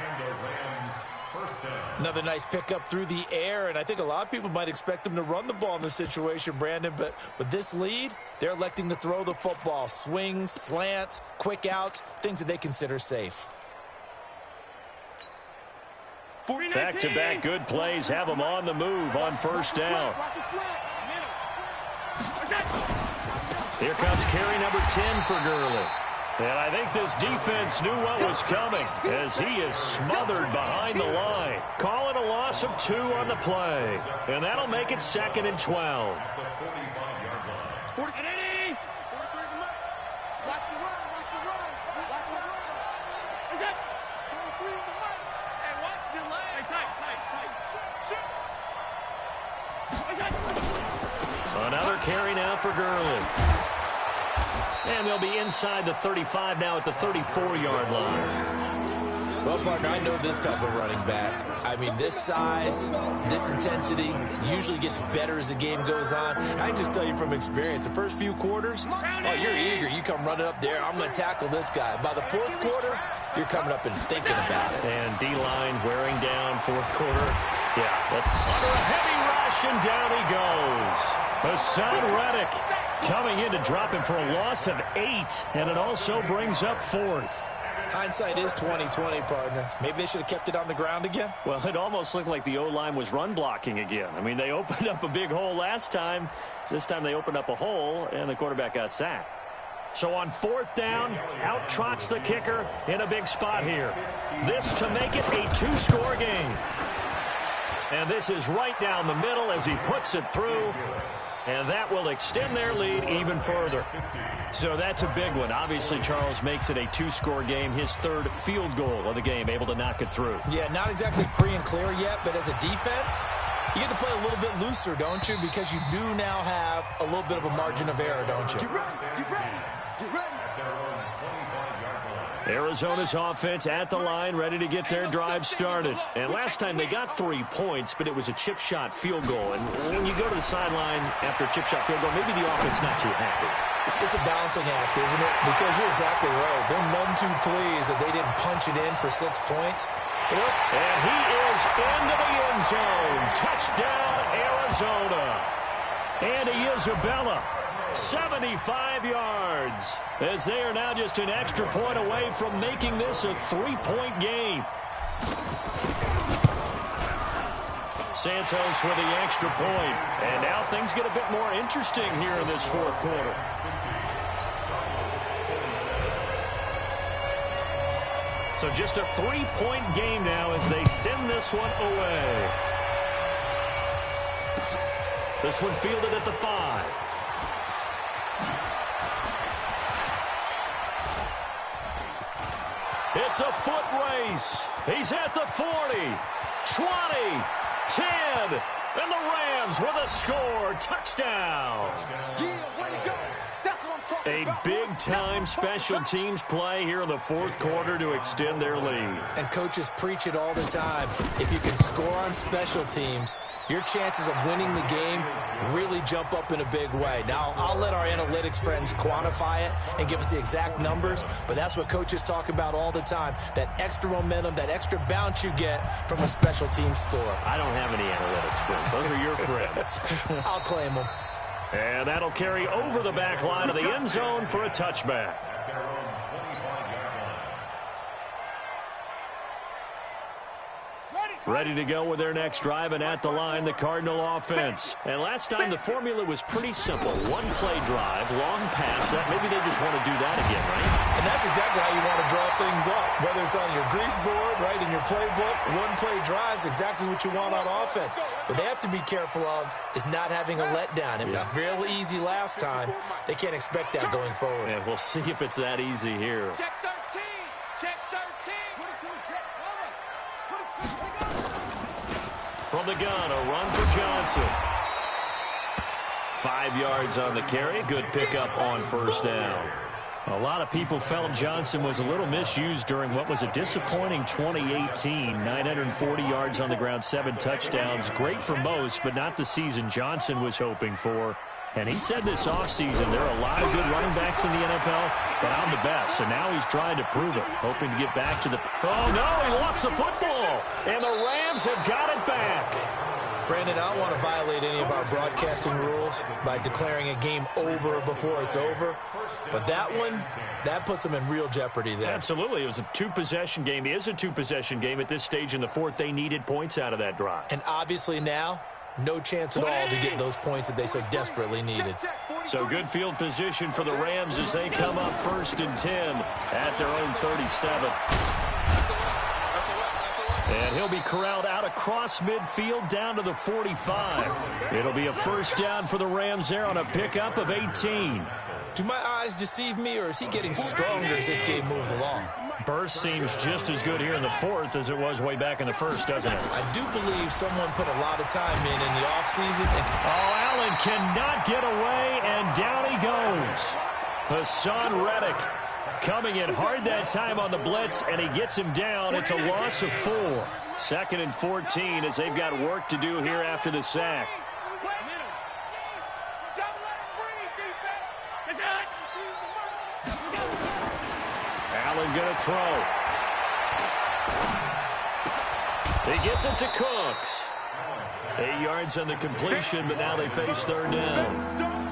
Another nice pickup through the air, and I think a lot of people might expect them to run the ball in this situation, Brandon, but with this lead, they're electing to throw the football. Swings, slants, quick outs, things that they consider safe. Back-to-back good plays have them on the move on 1st down. Here comes carry number 10 for Gurley. And I think this defense knew what was coming as he is smothered behind the line. Call it a loss of 2 on the play. And that'll make it 2nd and 12. Another carry now for Gurley. And they'll be inside the 35 now at the 34-yard line. Well, partner, I know this type of running back. I mean, this size, this intensity usually gets better as the game goes on. I can just tell you from experience, the first few quarters, oh, you're eager. You come running up there, I'm going to tackle this guy. By the 4th quarter, you're coming up and thinking about it. And D-line wearing down 4th quarter. Yeah, that's under a heavy rush, and down he goes. Hassan Reddick coming in to drop him for a loss of 8, and it also brings up 4th. Hindsight is 20/20, partner. Maybe they should have kept it on the ground again. Well, it almost looked like the O-line was run blocking again. I mean, they opened up a big hole last time. This time they opened up a hole, and the quarterback got sacked. So on 4th down, out trots the kicker in a big spot here. This to make it a 2-score game. And this is right down the middle as he puts it through. And that will extend their lead even further. So that's a big one. Obviously, Charles makes it a 2-score game. His 3rd field goal of the game, able to knock it through. Yeah, not exactly free and clear yet, but as a defense, you get to play a little bit looser, don't you? Because you do now have a little bit of a margin of error, don't you? Get ready, get ready, get ready. Arizona's offense at the line, ready to get their drive started. And last time they got 3 points, but it was a chip shot field goal. And when you go to the sideline after a chip shot field goal, maybe the offense not too happy. It's a balancing act, isn't it? Because you're exactly right. They're none too pleased that they didn't punch it in for 6 points. And he is into the end zone. Touchdown, Arizona. Andy Isabella, 75 yards, as they are now just an extra point away from making this a 3-point game. Santos with the extra point. And now things get a bit more interesting here in this 4th quarter. So just a 3-point game now as they send this one away. This one fielded at the 5. It's a foot race. He's at the 40, 20, 10, and the Rams with a score. Touchdown. Yeah, way to go. That's what I'm talking A about. big-time special teams play here in the 4th quarter to extend their lead. And coaches preach it all the time. If you can score on special teams, your chances of winning the game really jump up in a big way. Now, I'll let our analytics friends quantify it and give us the exact numbers, but that's what coaches talk about all the time, that extra momentum, that extra bounce you get from a special team score. I don't have any analytics friends. Those are your friends. I'll claim them. And that'll carry over the back line of the end zone for a touchback. Ready, Ready to go with their next drive, and at the line, the Cardinal offense. And last time, the formula was pretty simple. One-play drive, long pass. That maybe they just want to do that again, right? And that's exactly how you want to draw things up. Whether it's on your grease board, right, in your playbook, one-play drive's exactly what you want on offense. What they have to be careful of is not having a letdown. It was real easy last time. They can't expect that going forward. Yeah, we'll see if it's that easy here. Check 13. Check 13. From the gun, a run for Johnson. 5 yards on the carry. Good pickup on first down. A lot of people felt Johnson was a little misused during what was a disappointing 2018. 940 yards on the ground, 7 touchdowns. Great for most, but not the season Johnson was hoping for. And he said this offseason there are a lot of good running backs in the NFL, but I'm the best. And now he's trying to prove it, hoping to get back to the... Oh, no, he lost the football. And the Rams have got it back. Brandon, I don't want to violate any of our broadcasting rules by declaring a game over before it's over. But that one, that puts them in real jeopardy there. Absolutely. It was a two-possession game. It is a two-possession game at this stage in the fourth. They needed points out of that drive. And obviously now, no chance at all to get those points that they so desperately needed. So good field position for the Rams as they come up 1st and 10 at their own 37. And he'll be corralled out across midfield down to the 45. It'll be a first down for the Rams there on a pickup of 18. Do my eyes deceive me, or is he getting stronger as this game moves along? Burst seems just as good here in the fourth as it was way back in the first, doesn't it? I do believe someone put a lot of time in the offseason. Oh, Allen cannot get away, and down he goes. Hassan Reddick coming in hard that time on the blitz, and he gets him down. It's a loss of 4. 2nd and 14 as they've got work to do here after the sack. Allen going to throw. He gets it to Cooks. 8 yards on the completion, but now they face 3rd down.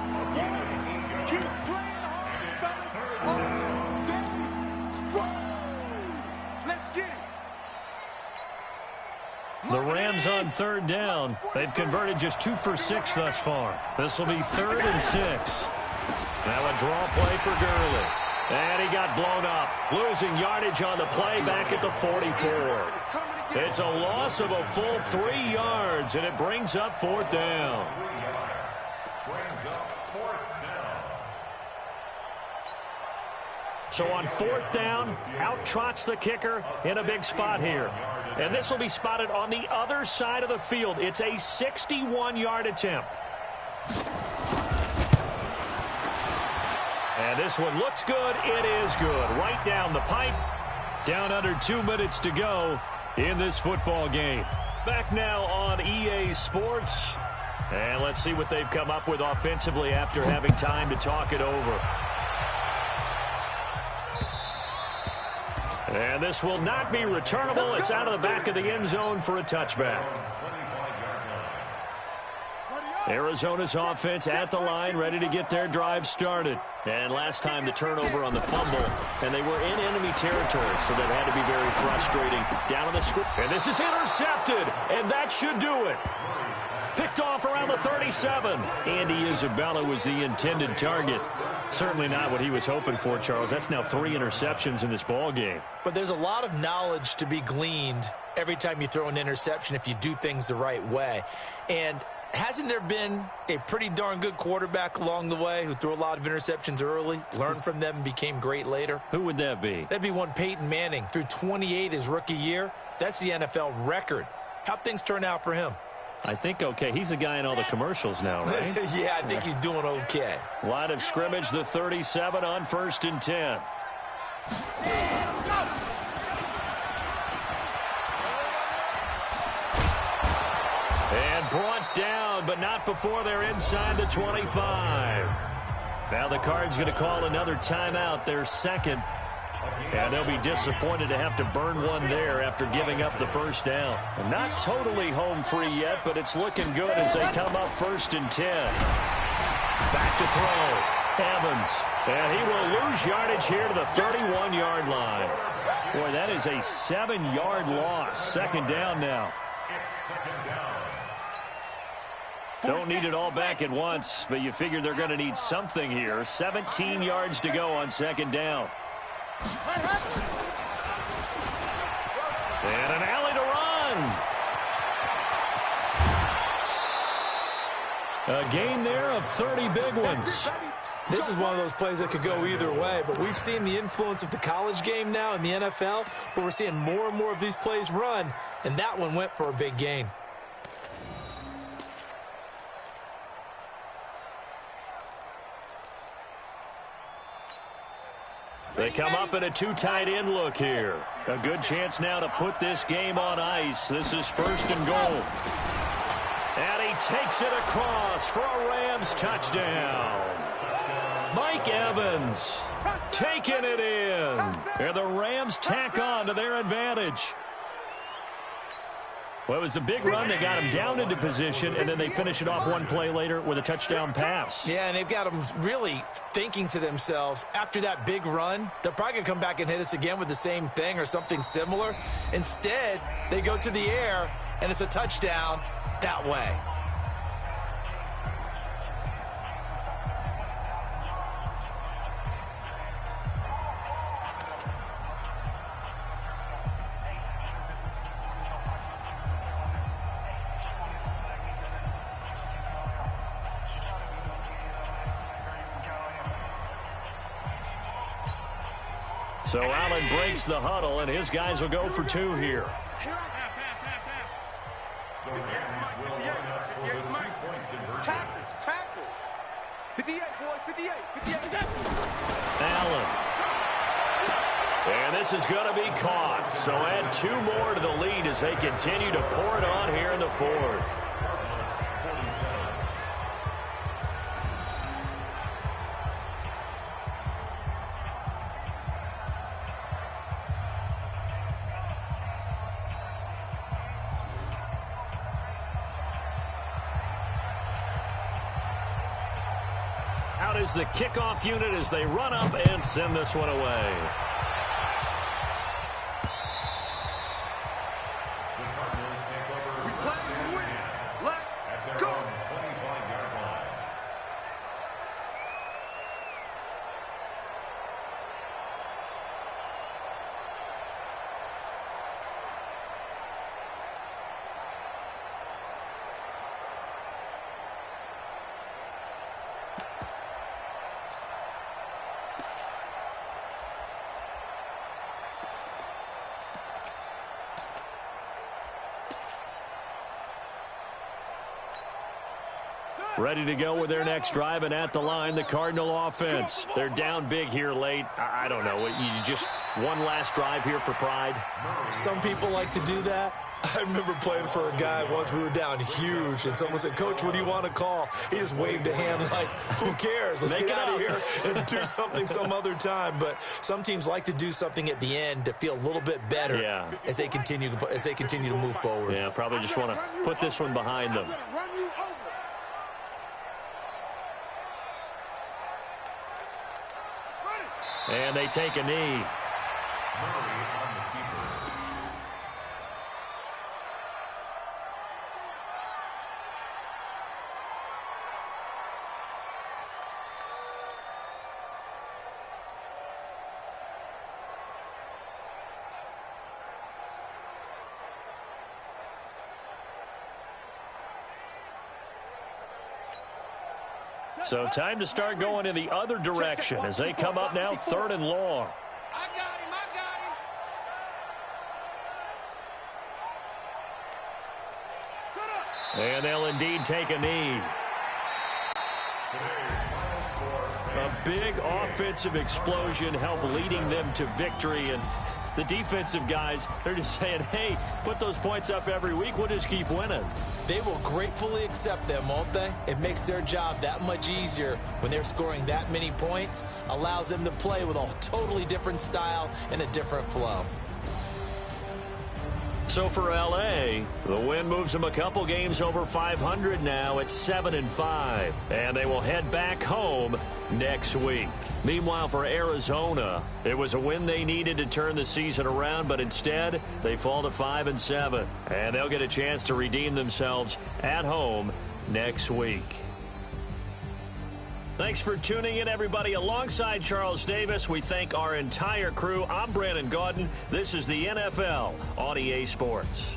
The Rams on 3rd down. They've converted just 2 for 6 thus far. This will be 3rd and 6. Now a draw play for Gurley. And he got blown up. Losing yardage on the play back at the 44. It's a loss of a full 3 yards, and it brings up 4th down. So on 4th down, out trots the kicker in a big spot here. And this will be spotted on the other side of the field. It's a 61-yard attempt. And this one looks good. It is good. Right down the pipe. Down under 2 minutes to go in this football game. Back now on EA Sports. And let's see what they've come up with offensively after having time to talk it over. And this will not be returnable. It's out of the back of the end zone for a touchback. Arizona's offense at the line, ready to get their drive started. And last time the turnover on the fumble, and they were in enemy territory, so that had to be very frustrating. Down on the script, and this is intercepted, and that should do it. Picked off around the 37. Andy Isabella was the intended target. Certainly not what he was hoping for, Charles. That's now 3 interceptions in this ball game. But there's a lot of knowledge to be gleaned every time you throw an interception if you do things the right way. And hasn't there been a pretty darn good quarterback along the way who threw a lot of interceptions early, learned from them, and became great later? Who would that be? That'd be one Peyton Manning. Threw 28 his rookie year. That's the NFL record. How'd things turn out for him? I think okay. He's a guy in all the commercials now, right? Yeah, I think he's doing okay. Line of scrimmage, the 37 on 1st and 10. And brought down, but not before they're inside the 25. Now the Cards going to call another timeout, their 2nd. And they'll be disappointed to have to burn one there after giving up the first down. Not totally home free yet, but it's looking good as they come up 1st and 10. Back to throw. Evans. And he will lose yardage here to the 31-yard line. Boy, that is a 7-yard loss. 2nd down now. Second down. Don't need it all back at once, but you figure they're going to need something here. 17 yards to go on second down. And an alley to run. A gain there of 30 big ones. This is one of those plays that could go either way, but we've seen the influence of the college game now in the NFL, where we're seeing more and more of these plays run, and that one went for a big gain. They come up in a two tight end look here. A good chance now to put this game on ice. This is first and goal. And he takes it across for a Rams touchdown. Mike Evans taking it in. And the Rams tack on to their advantage. Well, it was a big run that got them down into position, and then they finish it off one play later with a touchdown pass. Yeah, and they've got them really thinking to themselves, after that big run, they're probably going to come back and hit us again with the same thing or something similar. Instead, they go to the air, and it's a touchdown that way. So Allen breaks the huddle, and his guys will go for two here. Tackle. 58, boys, 58. Allen. And this is going to be caught. So add two more to the lead as they continue to pour it on here in the fourth. Out is the kickoff unit as they run up and send this one away. The Cardinals take over. Let's go. 25-yard line. Ready to go with their next drive, and at the line, the Cardinal offense. They're down big here late. I don't know. You just one last drive here for pride? Some people like to do that. I remember playing for a guy once. We were down huge, and someone said, "Coach, what do you want to call?" He just waved a hand like, who cares? Let's get out of here and do something some other time. But some teams like to do something at the end to feel a little bit better as they continue to move forward. Yeah, probably just want to put this one behind them. And they take a knee. So time to start going in the other direction as they come up now 3rd and long. I got him. And they'll indeed take a knee. A big offensive explosion helped leading them to victory. And the defensive guys, they're just saying, hey, put those points up every week. We'll just keep winning. They will gratefully accept them, won't they? It makes their job that much easier when they're scoring that many points. Allows them to play with a totally different style and a different flow. So for L.A., the win moves them a couple games over 500 now at 7-5. And they will head back home next week. Meanwhile, for Arizona, it was a win they needed to turn the season around, but instead they fall to 5-7. And they'll get a chance to redeem themselves at home next week. Thanks for tuning in, everybody. Alongside Charles Davis, we thank our entire crew. I'm Brandon Gaudin. This is the NFL on EA Sports.